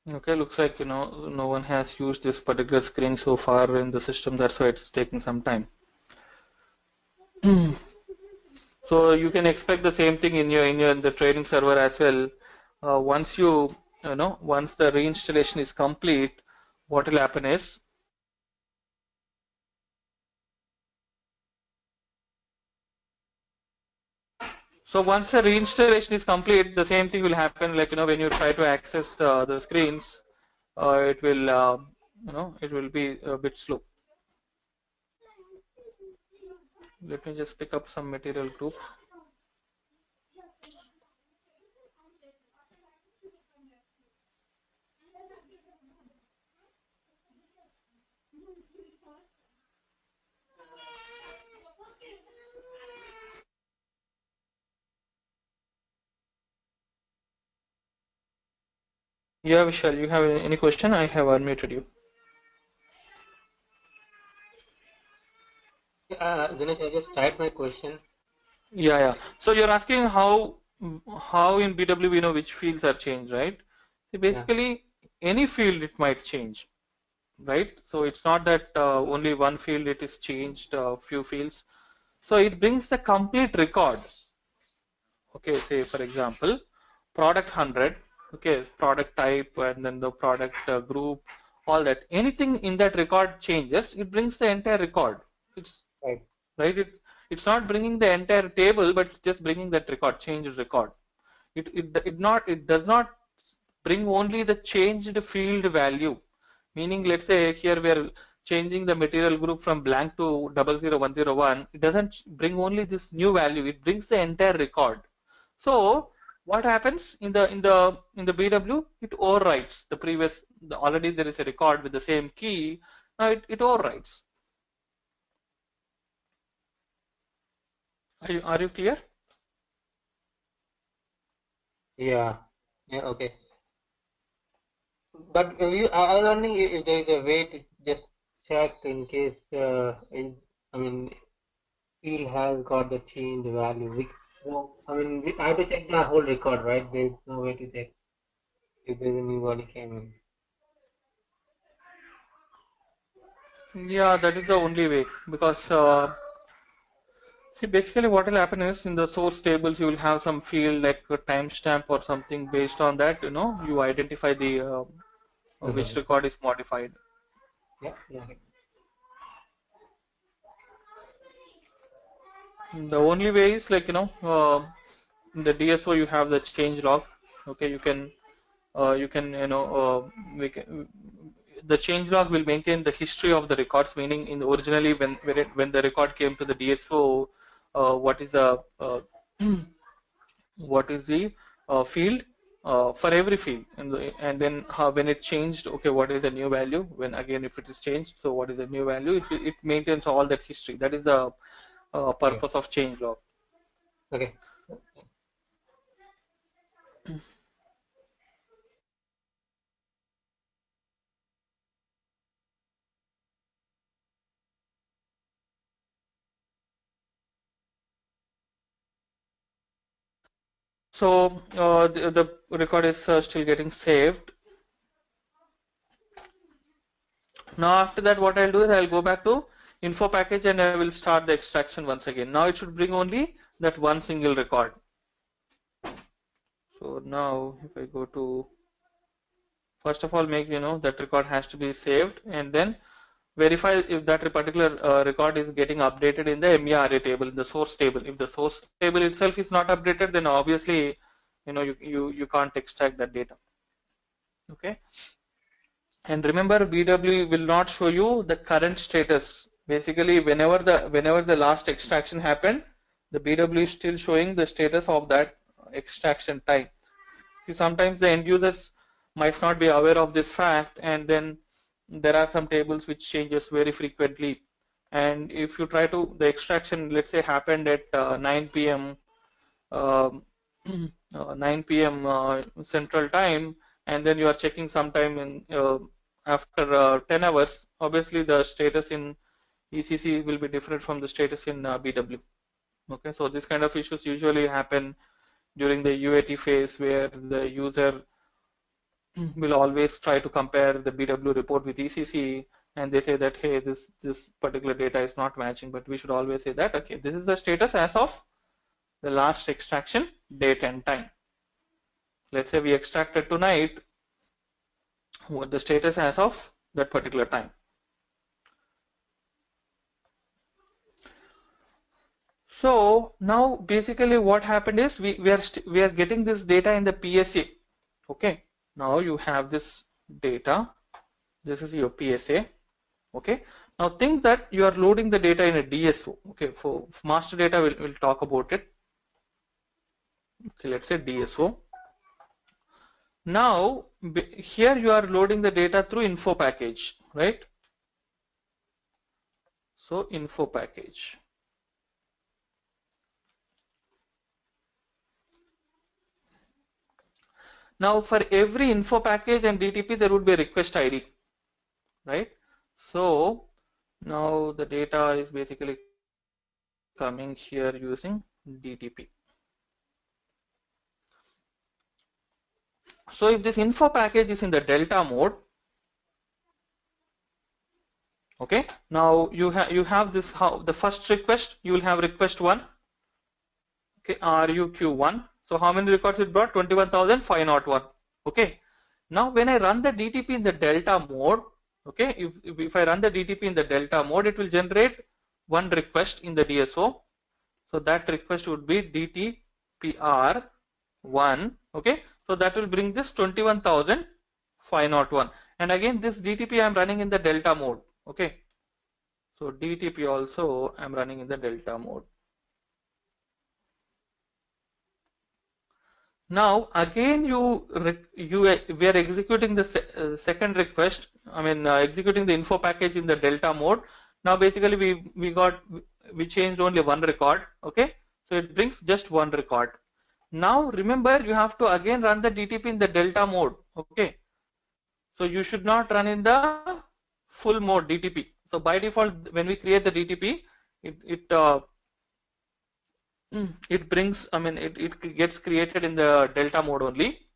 Okay, looks like no one has used this particular screen so far in the system. That's why it's taking some time. So you can expect the same thing in the training server as well. Once once the reinstallation is complete, what will happen is, so once the reinstallation is complete, the same thing will happen. Like when you try to access the screens, it will it will be a bit slow. Let me just pick up some material group. Yeah, Vishal, you have any question? I have unmuted you. Ganesh, I just typed my question. Yeah. So you're asking how in BW we know which fields are changed, right? So Yeah. basically, any field it might change, right? So it's not that only one field it is changed, few fields. So it brings the complete record. Okay, say for example, product 100. Okay, product type and then the product group, all that. Anything in that record changes, it brings the entire record. It's Right. right. It's not bringing the entire table, but it's just bringing that record, changed record. It does not bring only the changed field value. Meaning, let's say here we are changing the material group from blank to 00101. It doesn't bring only this new value. It brings the entire record. So what happens in the BW? It overwrites the previous. Already there is a record with the same key. Now it overwrites. Are you clear? Yeah. Yeah. Okay. But I was wondering if there is a way to just check in case, I mean, field has got the change value. I have to check the whole record, right? There's no way to check if there's a new value came in. Yeah, that is the only way because see, basically what will happen is in the source tables you will have some field like a timestamp or something. Based on that, you identify the which Mm-hmm. record is modified. Yeah. Yeah. The only way is like in the DSO you have the change log. Okay, you can we can, the change log will maintain the history of the records. Meaning, in originally when the record came to the DSO, what is the what is the field for every field, and then how, when it changed, okay, what is the new value, when again if it is changed, so what is the new value. It maintains all that history. That is the Okay. purpose of change log. Okay. So the record is still getting saved. Now after that, what I'll do is I'll go back to info package and I will start the extraction once again. Now it should bring only that one single record. So now if I go to, first of all, make that record has to be saved, and then verify if that particular record is getting updated in the MERA table, in the source table. If the source table itself is not updated, then obviously, you can't extract that data. Okay. And remember, BW will not show you the current status. Basically, whenever the last extraction happened, the BW is still showing the status of that extraction time. See, sometimes the end users might not be aware of this fact, and then there are some tables which changes very frequently. And if you try to, the extraction, let's say, happened at 9 p.m. 9 p.m. Central Time, and then you are checking sometime in after 10 hours, obviously the status in ECC will be different from the status in BW. Okay, so this kind of issues usually happen during the UAT phase, where the user will always try to compare the BW report with ECC, and they say that, hey, this particular data is not matching. But we should always say that, okay, this is the status as of the last extraction date and time. Let's say we extracted tonight, what the status as of that particular time. So now basically what happened is we are getting this data in the PSA. Okay, now you have this data. This is your PSA. Okay, now think that you are loading the data in a DSO. Okay, for master data we'll talk about it. Okay, let's say DSO. Now here you are loading the data through info package, right? So info package. Now for every info package and DTP there would be a request ID, right? So now the data is basically coming here using DTP. So if this info package is in the delta mode, okay, now you have this, how the first request, you will have request 1, okay, RUQ1. So how many records it brought? 21,501. Okay, now when I run the DTP in the delta mode, okay, if I run the DTP in the delta mode, it will generate one request in the DSO. So that request would be DTPR1. Okay, so that will bring this 21,501. And again, this DTP I am running in the delta mode. Okay, so DTP also I am running in the delta mode. Now again we are executing the second request. I mean executing the info package in the delta mode. Now basically we changed only one record. Okay, so it brings just one record. Now remember, you have to again run the DTP in the delta mode. Okay, so you should not run in the full mode DTP. So by default, when we create the DTP, it brings, I mean, it gets created in the delta mode only.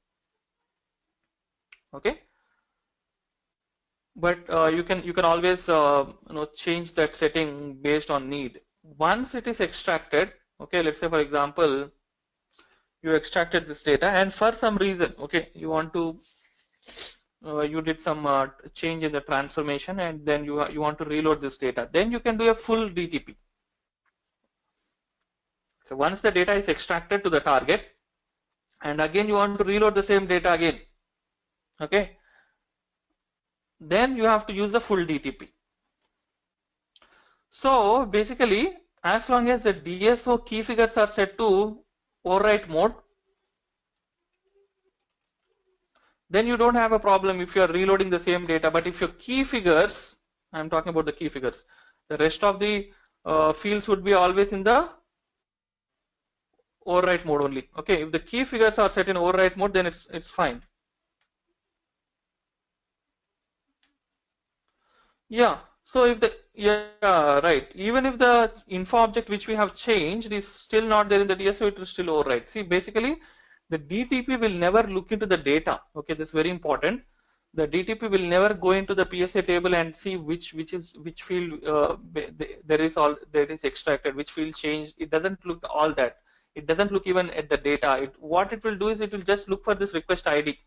Okay, but you can always change that setting based on need. Once it is extracted, okay, let's say for example you extracted this data and for some reason, okay, you want to you did some change in the transformation and then you want to reload this data, then you can do a full DTP. So once the data is extracted to the target and again you want to reload the same data again, okay, then you have to use the full DTP. So basically, as long as the DSO key figures are set to overwrite mode, then you don't have a problem if you are reloading the same data. But if your key figures, I'm talking about the key figures, the rest of the fields would be always in the overwrite mode only. Okay, if the key figures are set in overwrite mode, then it's fine. Yeah, so if the, yeah, right, even if the info object which we have changed is still not there in the DSO, it will still overwrite. See, basically the DTP will never look into the data. Okay, this is very important. The DTP will never go into the PSA table and see which field there is extracted, which field changed. It doesn't look all that. It doesn't look even at the data. What it will do is it will just look for this request ID.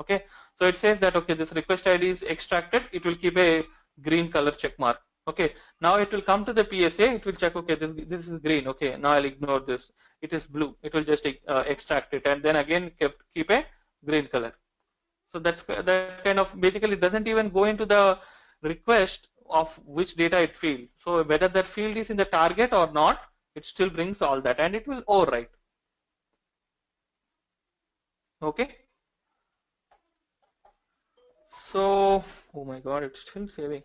Okay, so it says that, okay, this request ID is extracted. It will keep a green color check mark. Okay, now it will come to the PSA, it will check, okay, this is green, okay, now I'll ignore this. It is blue, it will just extract it, and then again keep a green color. So that's that kind of, basically it doesn't even go into the request of which data it field. So whether that field is in the target or not, it still brings all that and it will overwrite. Okay. So, oh my God, it's still saving.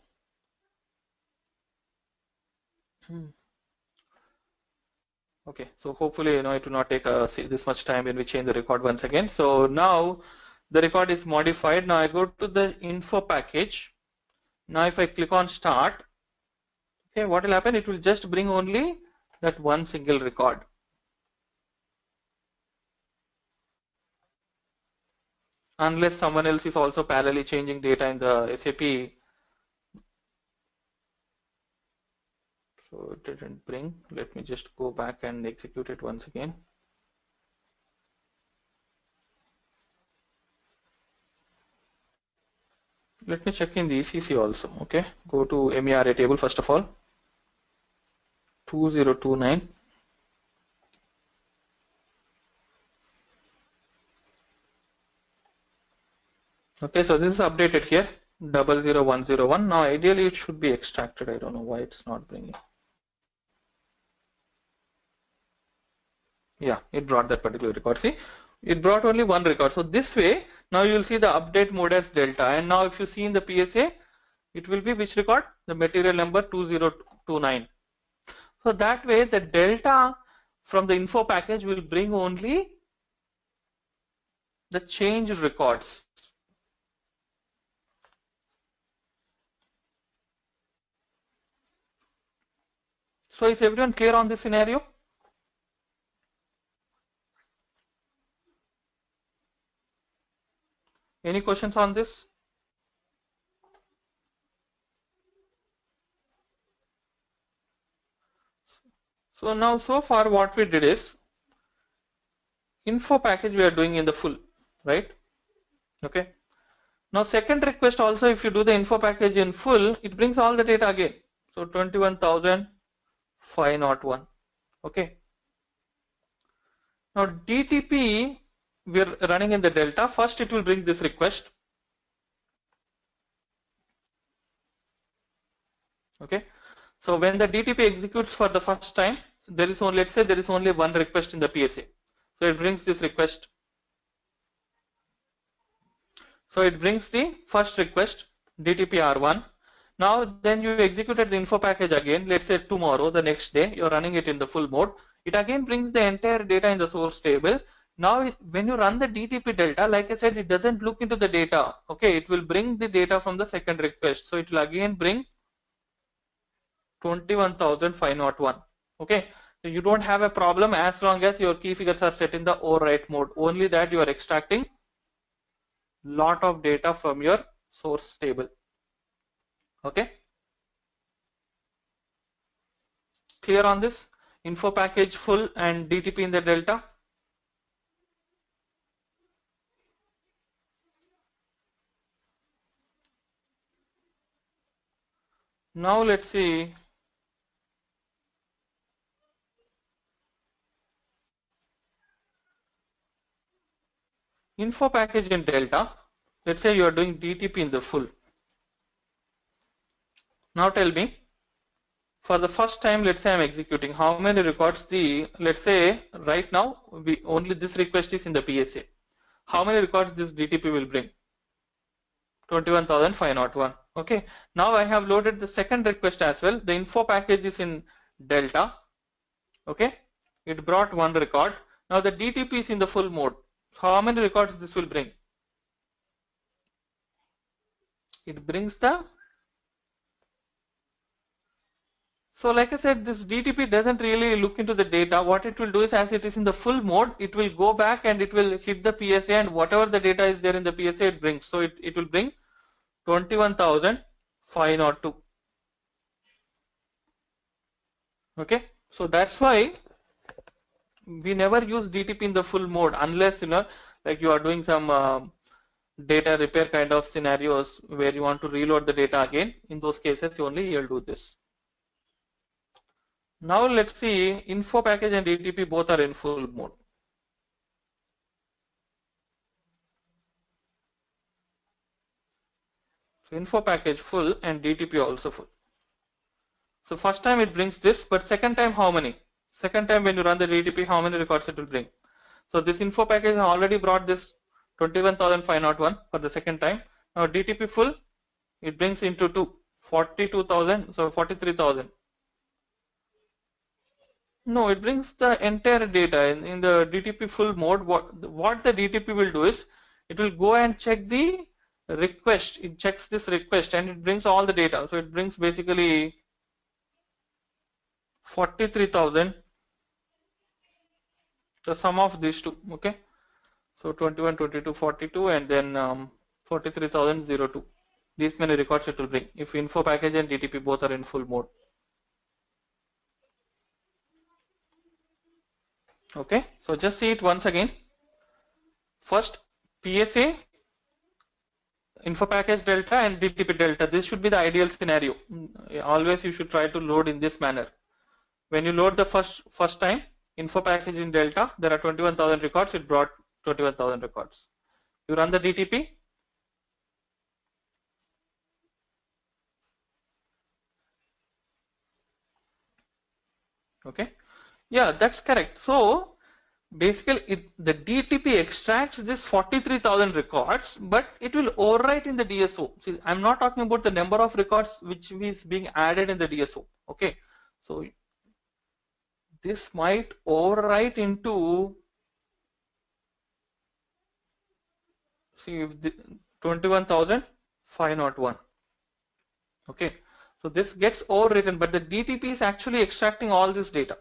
Okay, so hopefully, it will not take this much time when we change the record once again. So now the record is modified. Now I go to the info package. Now if I click on start, okay, what will happen? It will just bring only that one single record. Unless someone else is also parallelly changing data in the SAP. So it didn't bring. Let me just go back and execute it once again. Let me check in the ECC also. Okay, go to MERA table first of all. 2029. Okay, so this is updated here, 00101. Now ideally it should be extracted. I don't know why it's not bringing. Yeah, it brought that particular record. See, it brought only one record. So this way, now you will see the update mode as delta. And now if you see in the PSA, it will be which record? The material number 2029. So that way the delta from the info package will bring only the changed records. So is everyone clear on this scenario? Any questions on this? So now so far what we did is info package we are doing in the full, right? Okay. Now second request also, if you do the info package in full, it brings all the data again. So 21,501. Okay. Now DTP we are running in the delta. First it will bring this request. Okay. So when the DTP executes for the first time, there is only, let's say there is only one request in the PSA. So it brings this request. So it brings the first request, DTP-R1. Now then you executed the info package again, let's say tomorrow, the next day, you're running it in the full mode. It again brings the entire data in the source table. Now when you run the DTP delta, like I said, it doesn't look into the data. Okay, it will bring the data from the second request. So it will again bring 21,501. Okay, so you don't have a problem as long as your key figures are set in the overwrite mode. Only that you are extracting lot of data from your source table. Okay, clear on this? Info package full and DTP in the delta. Now let's see. Info package in delta. Let's say you are doing DTP in the full. Now tell me, for the first time, let's say I'm executing, how many records let's say right now, only this request is in the PSA. How many records this DTP will bring? 21,501. Okay, now I have loaded the second request as well. The info package is in delta. Okay, it brought one record. Now the DTP is in the full mode. So how many records this will bring? It brings the, so like I said, this DTP doesn't really look into the data. What it will do is, as it is in the full mode, it will go back and it will hit the PSA, and whatever the data is there in the PSA it brings. So it will bring 21,502. Okay, so that's why we never use DTP in the full mode unless like you are doing some data repair kind of scenarios where you want to reload the data again, in those cases only you'll do this. Now let's see, info package and DTP both are in full mode. So info package full and DTP also full. So first time it brings this, but second time how many? Second time when you run the DTP, how many records it will bring? So this info package already brought this 21,501 for the second time. Now DTP full, it brings into 42,000, so 43,000. No, it brings the entire data in the DTP full mode. What the DTP will do is, it will go and check the request. It checks this request and it brings all the data. So it brings basically 43,000, the sum of these two. Okay, so 21, 22, 42, and then 43,002. These many records it will bring if info package and DTP both are in full mode. Okay, so just see it once again. First PSA, info package delta, and DTP delta. This should be the ideal scenario. Always you should try to load in this manner. When you load the first time info package in delta, there are 21,000 records. It brought 21,000 records. You run the DTP. Okay, yeah, that's correct. So basically the DTP extracts this 43,000 records, but it will overwrite in the DSO. See, I'm not talking about the number of records which is being added in the DSO. Okay, so this might overwrite into, see, if the 21,501. Okay, so this gets overwritten, but the DTP is actually extracting all this data.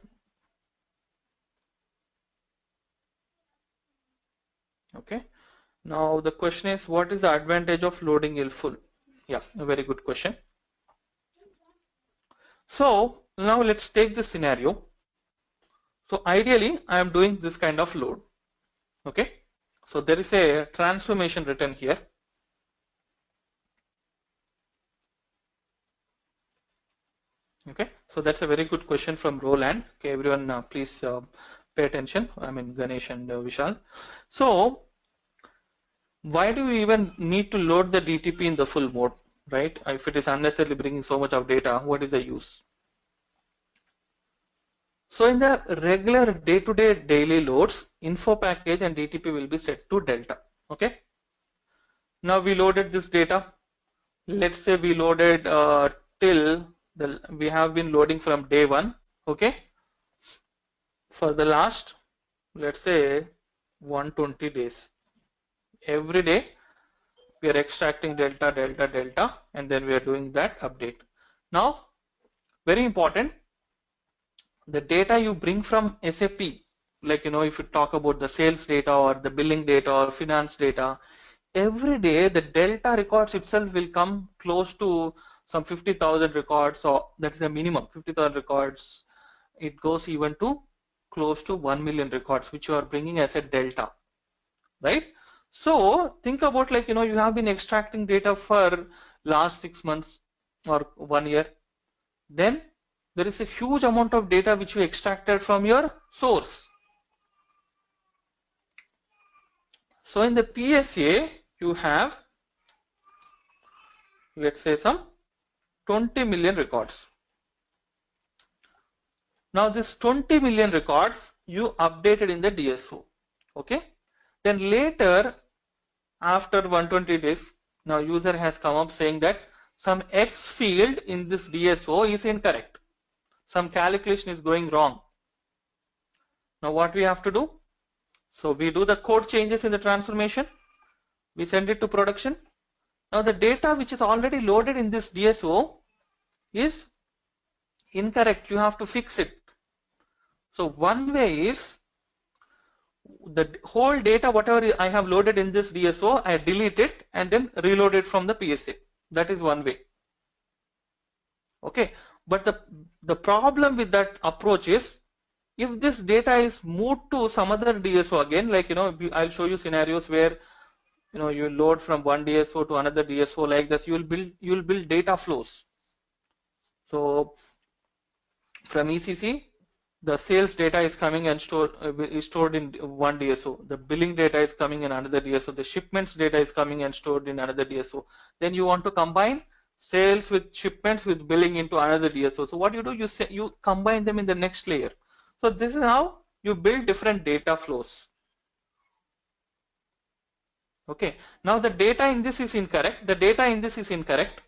Okay, now the question is, what is the advantage of loading in full? Yeah, a very good question. So now let's take this scenario. So ideally I am doing this kind of load. Okay, so there is a transformation written here. Okay, so that's a very good question from Roland. Okay, everyone please pay attention. I mean Ganesh and Vishal. So why do we even need to load the DTP in the full mode, right? If it is unnecessarily bringing so much of data, what is the use? So in the regular day-to-day daily loads, info package and DTP will be set to delta. Okay, now we loaded this data. Let's say we loaded we have been loading from day 1. Okay, for the last, let's say 120 days, every day we are extracting delta, delta, delta, and then we are doing that update. Now very important, the data you bring from SAP, like if you talk about the sales data or the billing data or finance data, every day the delta records itself will come close to some 50,000 records, or that's the minimum 50,000 records. It goes even to close to 1 million records which you are bringing as a delta, right? So think about, like you have been extracting data for last 6 months or 1 year, then there is a huge amount of data which you extracted from your source. So in the PSA you have, let's say, some 20 million records. Now this 20 million records you updated in the DSO. Okay, then later after 120 days, now user has come up saying that some X field in this DSO is incorrect, some calculation is going wrong. Now what we have to do? So we do the code changes in the transformation, we send it to production. Now the data which is already loaded in this DSO is incorrect, you have to fix it. So one way is, the whole data whatever I have loaded in this DSO, I delete it and then reload it from the PSA. That is one way. Okay, but the problem with that approach is, if this data is moved to some other DSO again, like I'll show you scenarios where you load from one DSO to another DSO like this. You'll build data flows. So from ECC, the sales data is coming and stored in one DSO. The billing data is coming in another DSO. The shipments data is coming and stored in another DSO. Then you want to combine sales with shipments with billing into another DSO. So what you do, you combine them in the next layer. So this is how you build different data flows. Okay. Now the data in this is incorrect. The data in this is incorrect.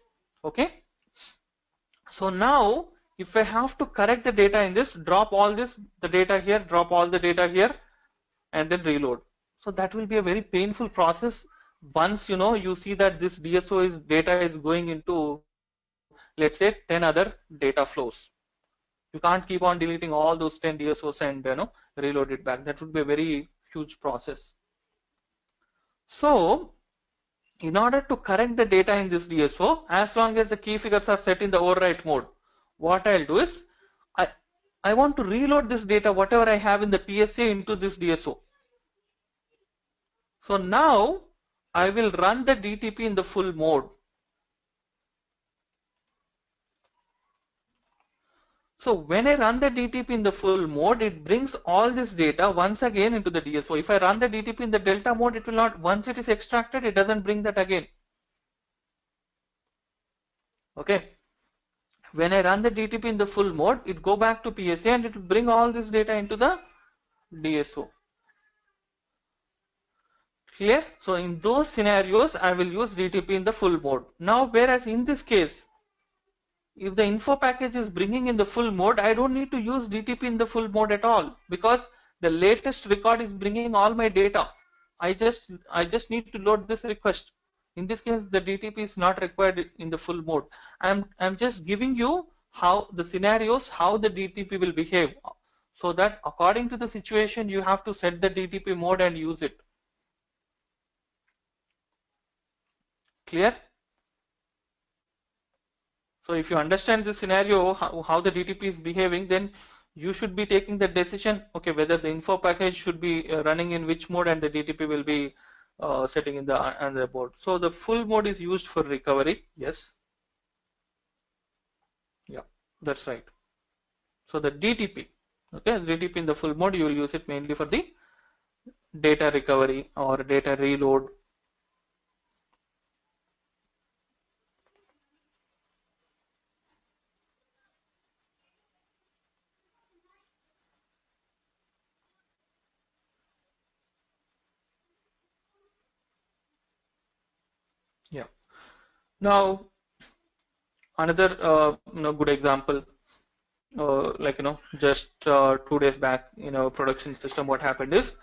Okay. So now if I have to correct the data in this, drop all the data here, drop all the data here, and then reload. So that will be a very painful process. Once you see that this DSO data is going into, let's say, 10 other data flows. You can't keep on deleting all those 10 DSOs and reload it back. That would be a very huge process. So in order to correct the data in this DSO, as long as the key figures are set in the overwrite mode, what I'll do is I want to reload this data, whatever I have in the PSA, into this DSO. So now I will run the DTP in the full mode. So when I run the DTP in the full mode, it brings all this data once again into the DSO. If I run the DTP in the delta mode, it will not, once it is extracted, it doesn't bring that again. Okay. When I run the DTP in the full mode, it go back to PSA and it will bring all this data into the DSO. Clear? So in those scenarios, I will use DTP in the full mode. Now, whereas in this case, if the info package is bringing in the full mode, I don't need to use DTP in the full mode at all, because the latest record is bringing all my data. I just need to load this request. In this case, the DTP is not required in the full mode. I'm just giving you how the scenarios, how the DTP will behave, so that according to the situation, you have to set the DTP mode and use it. Clear? So if you understand this scenario, how the DTP is behaving, then you should be taking the decision, okay, whether the info package should be running in which mode and the DTP will be setting in the board. So the full mode is used for recovery. Yes. Yeah, that's right. So the DTP, okay, DTP in the full mode, you will use it mainly for the data recovery or data reload. Yeah. Now another good example, like just 2 days back, production system, what happened is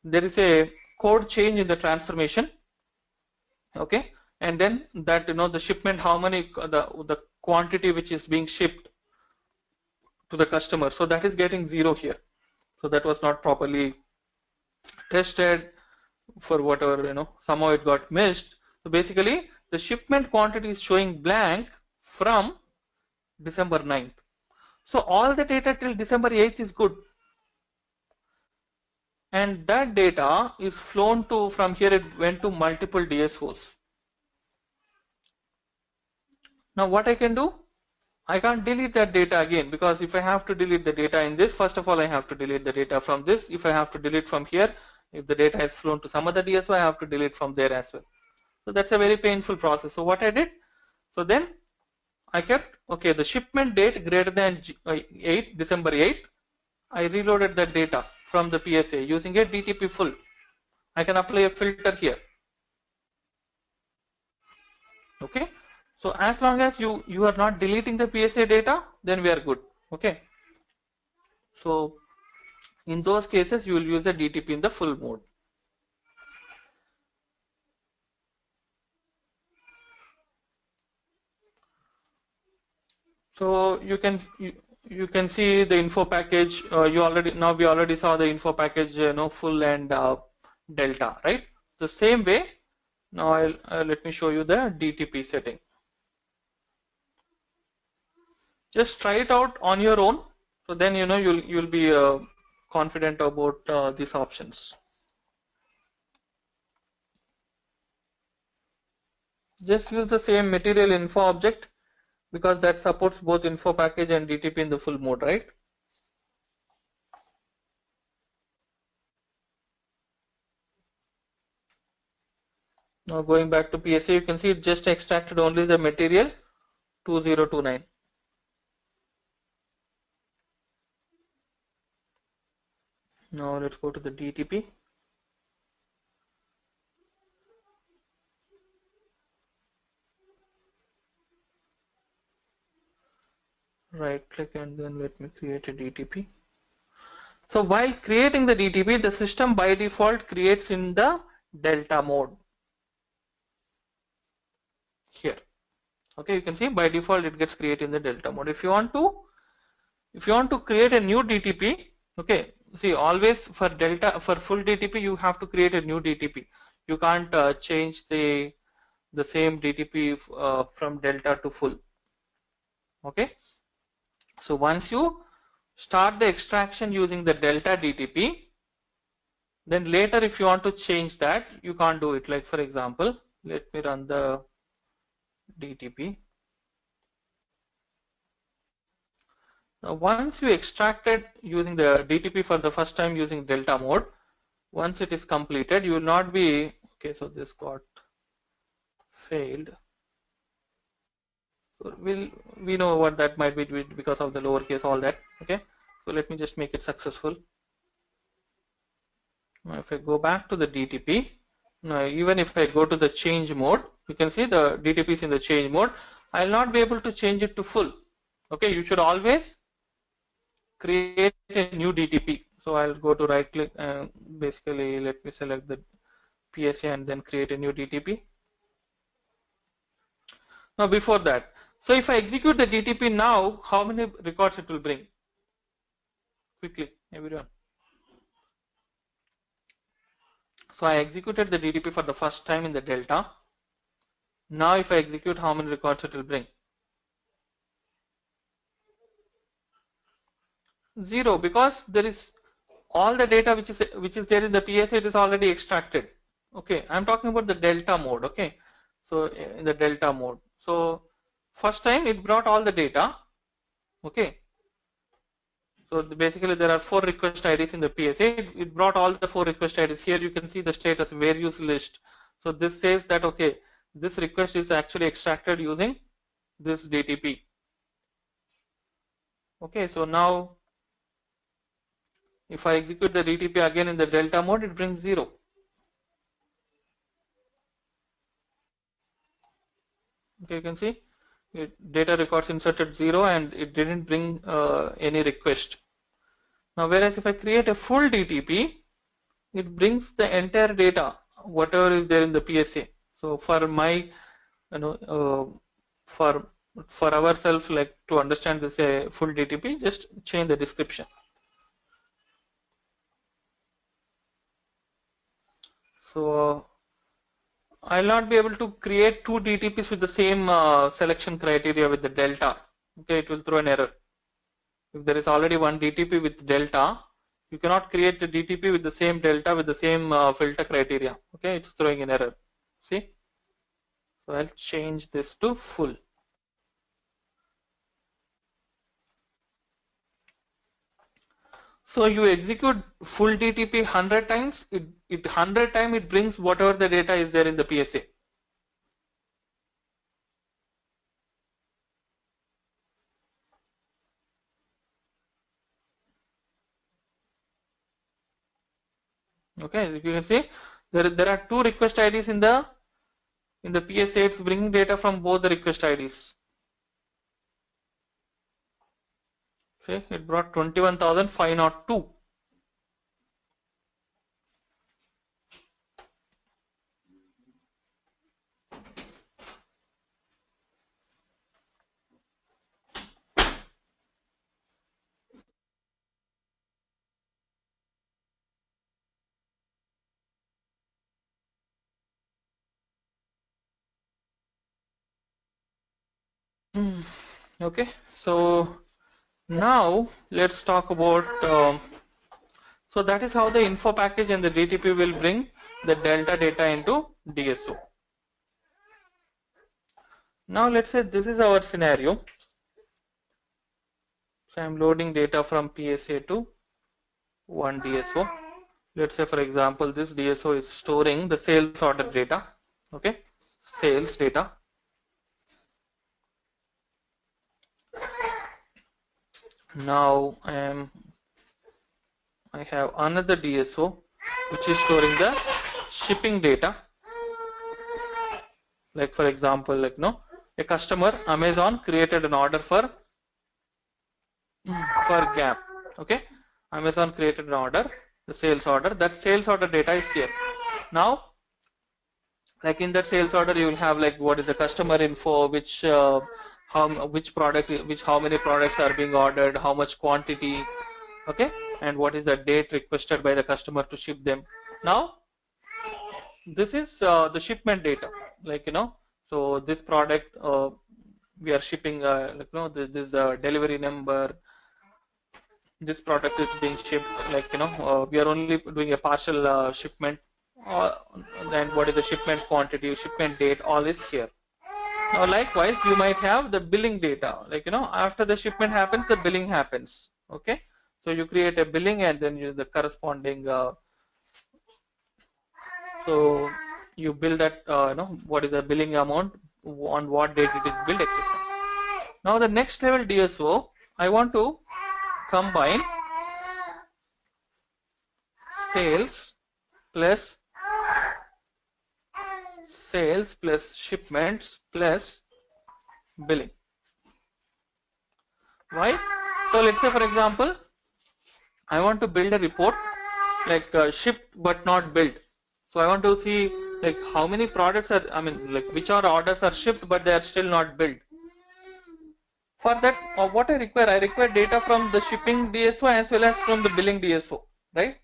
there is a code change in the transformation. Okay, and then that the shipment, how many the quantity which is being shipped to the customer, so that is getting 0 here. So that was not properly tested for whatever, somehow it got missed. So basically the shipment quantity is showing blank from December 9th. So all the data till December 8th is good, and that data is flown to, from here it went to multiple DSOs. Now what I can do, I can't delete that data again, because if I have to delete the data in this, first of all I have to delete the data from this. If I have to delete from here, if the data is flown to some other DSO, I have to delete from there as well. So that's a very painful process. So what I did, so then I kept, okay, the shipment date greater than December 8. I reloaded that data from the PSA using a DTP full. I can apply a filter here. Okay, so as long as you are not deleting the PSA data, then we are good. Okay, so in those cases you will use a DTP in the full mode. So you can see the info package. We already saw the info package, full and delta, right? The same way. Now let me show you the DTP setting. Just try it out on your own. So then you'll be confident about these options. Just use the same material info object because that supports both info package and DTP in the full mode, right? Now going back to PSA, you can see it just extracted only the material 2029. Now let's go to the DTP. Right click and then let me create a DTP. So while creating the DTP, the system by default creates in the delta mode here. Okay, you can see by default it gets created in the delta mode. If you want to create a new DTP, okay, see always for full DTP you have to create a new DTP. You can't change the same DTP from delta to full. Okay, so once you start the extraction using the delta DTP, then later if you want to change that, you can't do it. Like for example, let me run the DTP. Now once you extracted using the DTP for the first time using delta mode, once it is completed, you will not be, okay, so this got failed. So we know what that might be because of the lowercase, all that. Okay, so let me just make it successful. Now if I go back to the DTP, now even if I go to the change mode, you can see the DTP is in the change mode. I'll not be able to change it to full. Okay, you should always create a new DTP. So I'll go to right click and basically let me select the PSA and then create a new DTP. Now before that, so if I execute the DTP now, how many records it will bring? Quickly, everyone. So I executed the DTP for the first time in the delta. Now if I execute, how many records it will bring? 0, because there is all the data which is there in the PSA, it is already extracted. Okay, I'm talking about the delta mode. Okay, so in the delta mode, so first time it brought all the data. Okay, so basically there are 4 request IDs in the PSA. It brought all the 4 request IDs. Here you can see the status where use list. So this says that okay, this request is actually extracted using this DTP. Okay, so now if I execute the DTP again in the delta mode, it brings 0. Okay, you can see data records inserted 0 and it didn't bring any request. Now whereas if I create a full DTP, it brings the entire data, whatever is there in the PSA. So for my, for ourselves, like to understand this full DTP, just change the description. So I'll not be able to create 2 DTPs with the same selection criteria with the delta. Okay, it will throw an error. If there is already one DTP with delta, you cannot create the DTP with the same delta with the same filter criteria. Okay, it's throwing an error. See? So I'll change this to full. So you execute full DTP 100 times, it 100 times it brings whatever the data is there in the PSA. Okay, you can see there are 2 request IDs in the PSA. It's bringing data from both the request IDs. See, it brought 21,502. Okay, so now let's talk about so that is how the info package and the DTP will bring the delta data into DSO. Now let's say this is our scenario. So I'm loading data from PSA to one DSO. Let's say for example this DSO is storing the sales order data. Okay, sales data. Now I have another DSO which is storing the shipping data. Like for example, like no, a customer Amazon created an order for Gap. Okay, Amazon created an order, the sales order. That sales order data is here. Now, like in that sales order, you will have like what is the customer info, which how many products are being ordered, how much quantity, okay, and what is the date requested by the customer to ship them. Now, this is the shipment data, like so this product we are shipping, like this delivery number. This product is being shipped, like we are only doing a partial shipment, uh, and what is the shipment quantity, shipment date, all is here. Now likewise you might have the billing data, like after the shipment happens the billing happens. Okay, so you create a billing and then you the corresponding so you bill that what is the billing amount, on what date it is billed, etc. Now the next level DSO, I want to combine sales plus shipments plus billing. Why? So let's say for example I want to build a report like shipped but not built. So I want to see like how many products are, I mean like which are orders are shipped but they are still not built. For that what I require data from the shipping DSO as well as from the billing DSO, right?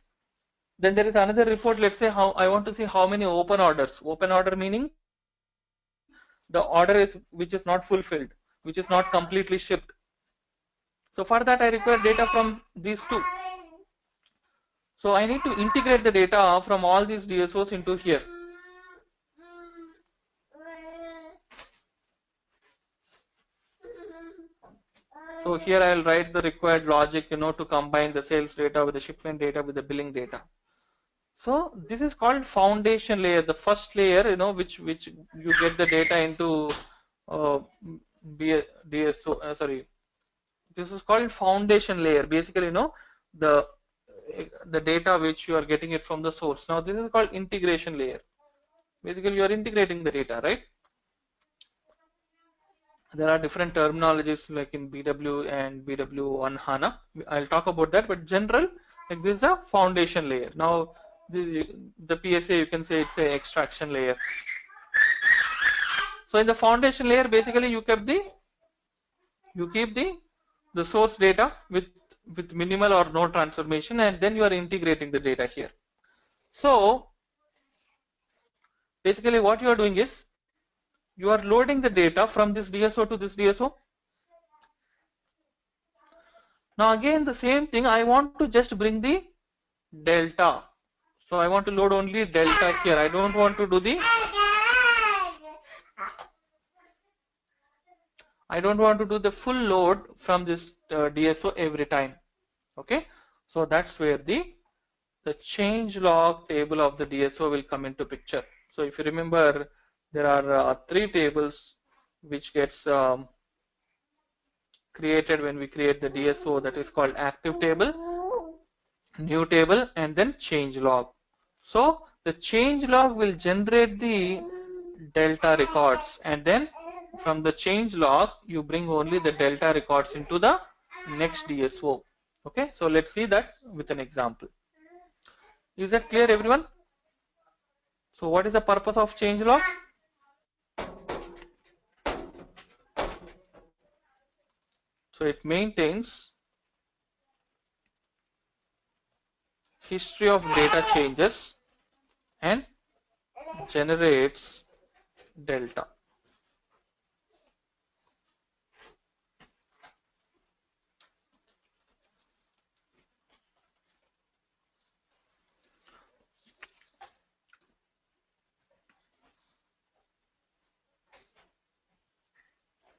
Then there is another report, let's say how I want to see how many open orders. Open order meaning the order is which is not fulfilled, which is not completely shipped. So for that I require data from these two. So I need to integrate the data from all these DSOs into here. So here I will write the required logic, to combine the sales data with the shipment data with the billing data. So this is called foundation layer, the first layer, which you get the data into DSO. Sorry, this is called foundation layer. Basically, the data which you are getting it from the source. Now this is called integration layer. Basically, you are integrating the data, right? There are different terminologies like in BW and BW on HANA. I'll talk about that, but general, like this is a foundation layer. Now the PSA, you can say it's a extraction layer. So in the foundation layer, basically you keep the source data with minimal or no transformation, and then you are integrating the data here. So basically what you are doing is you are loading the data from this DSO to this DSO. Now again the same thing, I want to just bring the delta. So I want to load only delta here. I don't want to do the full load from this DSO every time. Okay, so that's where the change log table of the DSO will come into picture. So if you remember, there are 3 tables which gets created when we create the DSO, that is called active table, new table, and then change log. So the change log will generate the delta records, and then from the change log you bring only the delta records into the next DSO. Okay, so let's see that with an example. Is that clear, everyone? So what is the purpose of change log? So it maintains history of data changes and generates delta.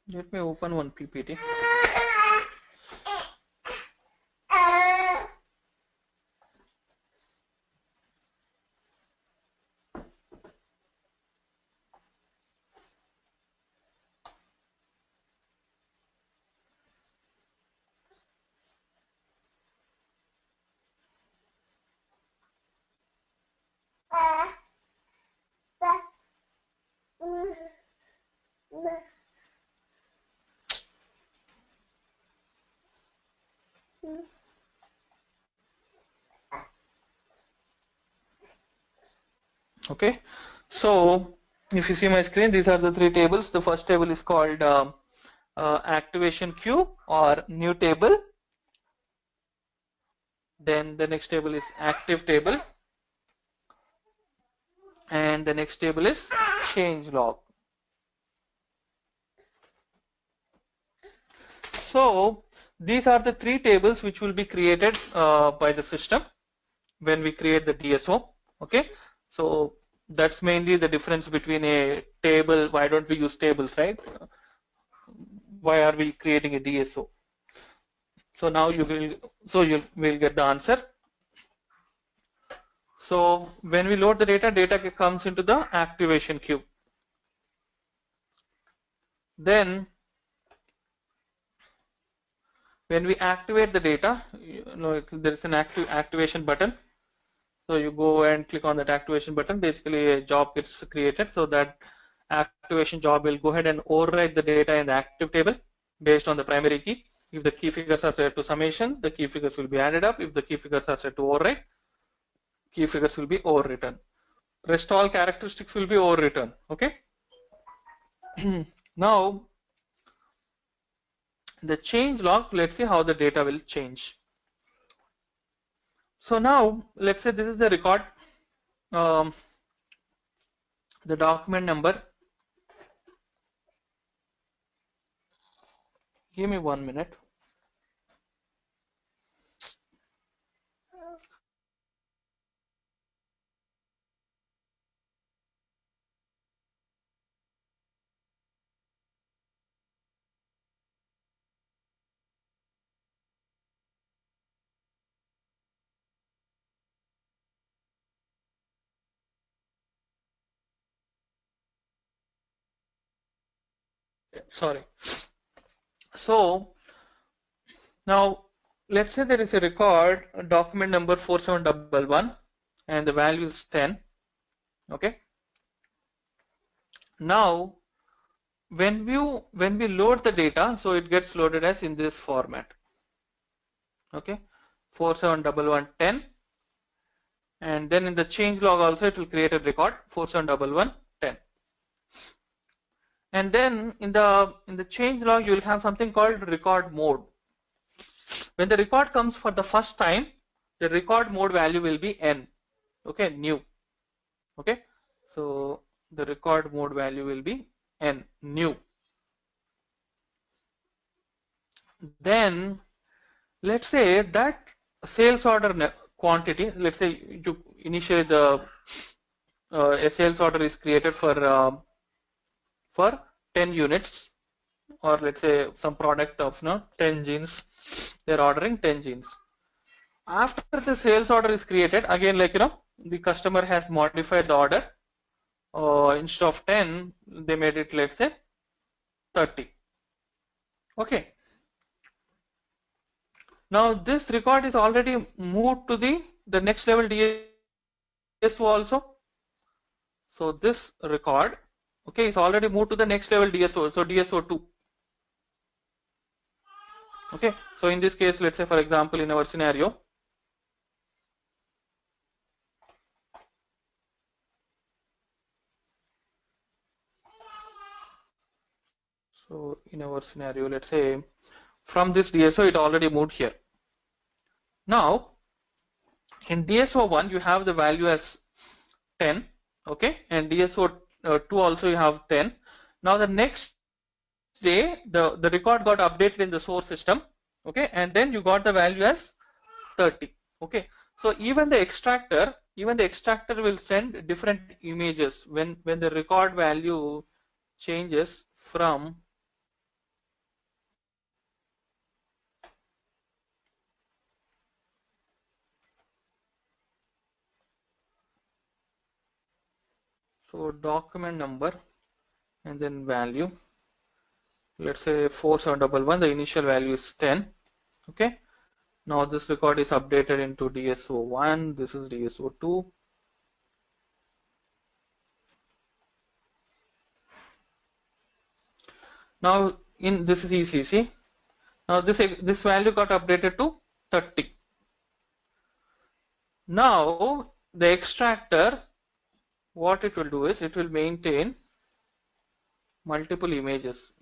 Let me open one PPT. Okay, so if you see my screen, these are the three tables. The first table is called activation queue or new table. Then the next table is active table, and the next table is change log. So these are the three tables which will be created by the system when we create the DSO. Okay, so that's mainly the difference between a table. Why don't we use tables, right? Why are we creating a DSO? So now you will get the answer. So when we load the data comes into the activation queue. Then when we activate the data, there is an activation button. So you go and click on that activation button. Basically, a job gets created. So that activation job will go ahead and overwrite the data in the active table based on the primary key. If the key figures are set to summation, the key figures will be added up. If the key figures are set to overwrite, key figures will be overwritten. Rest all characteristics will be overwritten. Okay. Now the change log, let's see how the data will change. So now let's say this is the record, the document number. Give me 1 minute. Sorry. So now let's say there is a record, document number 4711, and the value is 10. Okay. Now when we load the data, so it gets loaded as in this format. Okay, 471110, and then in the change log also it will create a record 471110. And then in the change log you will have something called record mode. When the record comes for the first time, the record mode value will be n. Okay, new. Okay, so the record mode value will be n, new. Then let's say that sales order quantity, let's say you initially a sales order is created for 10 units, or let's say some product of 10 jeans, they're ordering 10 jeans. After the sales order is created, again, like the customer has modified the order. Instead of 10, they made it, let's say 30. Okay. Now this record is already moved to the next level DSO also. So this record, okay, is already moved to the next level DSO, so DSO2. Okay, so in this case, let's say for example in our scenario, let's say from this DSO it already moved here. Now in DSO1 you have the value as 10, okay, and DSO2 also you have 10. Now the next day the record got updated in the source system, okay, and then you got the value as 30. Okay, so even the extractor will send different images when the record value changes from So document number and then value. Let's say 4711. The initial value is 10. Okay. Now this record is updated into DSO1. This is DSO2. Now in this is ECC. Now this value got updated to 30. Now the extractor, what it will do is it will maintain multiple images.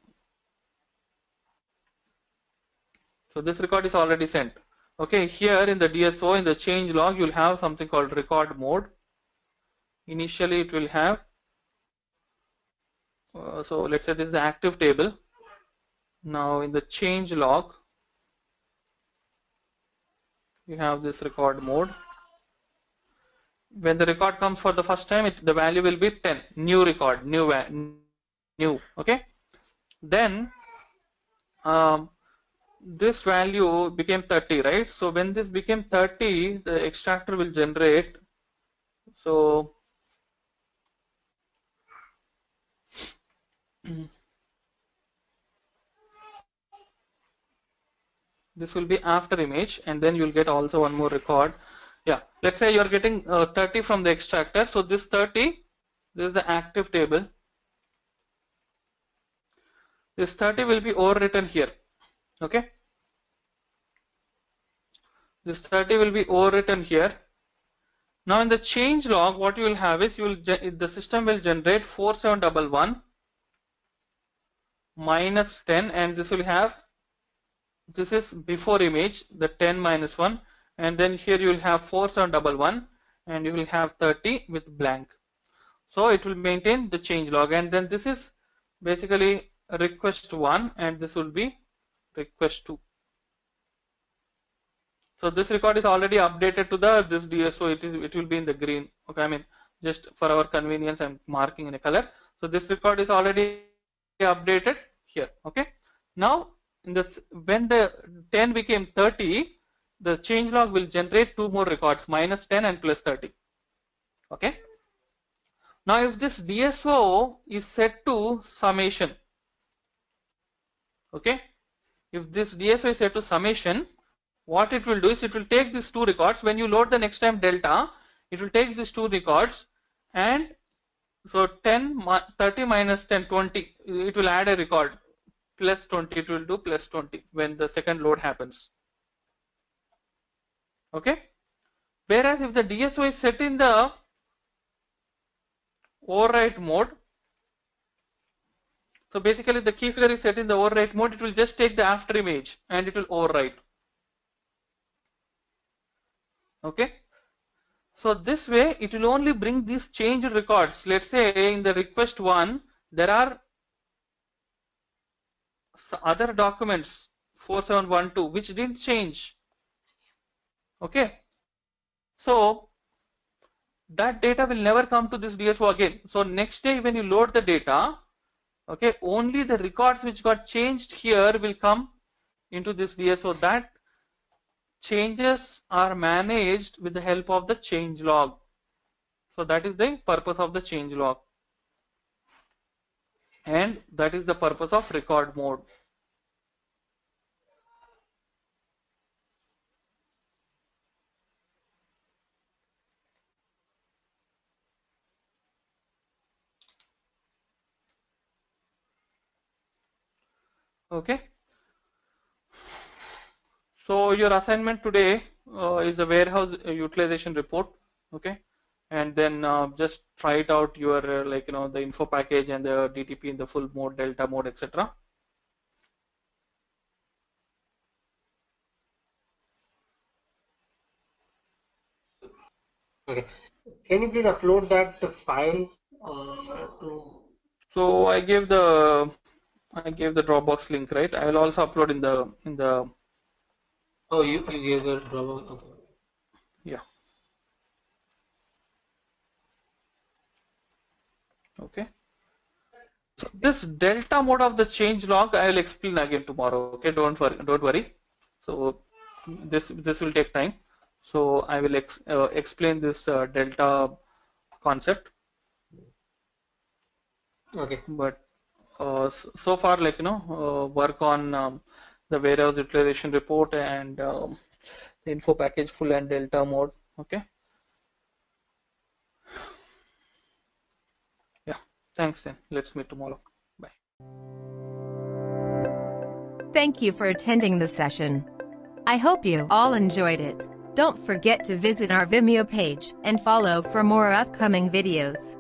So this record is already sent. Okay, here in the DSO, in the change log, you'll have something called record mode. Initially it will have, so let's say this is the active table. Now in the change log, you have this record mode. When the record comes for the first time, the value will be 10. New record, new. Okay. Then this value became 30, right? So when this became 30, the extractor will generate. So this will be after image, and then you'll get also one more record. Yeah, let's say you're getting 30 from the extractor. So this 30, this is the active table. This 30 will be overwritten here. Okay. This 30 will be overwritten here. Now in the change log, what you will have is the system will generate 4711 minus 10, and this will have, this is before image, the 10 minus 1, and then here you will have 4711 and you will have 30 with blank. So it will maintain the change log, and then this is basically request 1 and this will be request 2. So this record is already updated to this DSO. It will be in the green. Okay, I mean just for our convenience I'm marking in a color. So this record is already updated here. Okay. Now in this, when the 10 became 30, the change log will generate two more records, minus 10 and plus 30. Okay. Now if this DSO is set to summation, okay, if this DSO is set to summation, what it will do is it will take these two records. When you load the next time delta, it will take these two records, and so 30 minus 10, 20, it will add a record, plus 20, it will do plus 20 when the second load happens. Okay. Whereas if the DSO is set in the overwrite mode, so basically the key figure is set in the overwrite mode, it will just take the after image and it will overwrite. Okay. So this way it will only bring these changed records. Let's say in the request 1 there are other documents 4712 which didn't change. Okay. So that data will never come to this DSO again. So next day when you load the data, okay, only the records which got changed here will come into this DSO. That changes are managed with the help of the change log. So that is the purpose of the change log, and that is the purpose of record mode. Okay. So your assignment today is the warehouse utilization report. Okay. And then just try it out your the info package and the DTP in the full mode, delta mode, etc. Okay. Can you please upload that file to? So I gave the Dropbox link, right? I will also upload in the. Oh, you gave the Dropbox. Okay. Yeah. Okay. So this delta mode of the change log I will explain again tomorrow. Okay, don't worry. So this will take time. So I will explain this delta concept. Okay. But so far, like work on the warehouse utilization report and the info package full and delta mode. Okay. Yeah. Thanks. Then let's meet tomorrow. Bye. Thank you for attending the session. I hope you all enjoyed it. Don't forget to visit our Vimeo page and follow for more upcoming videos.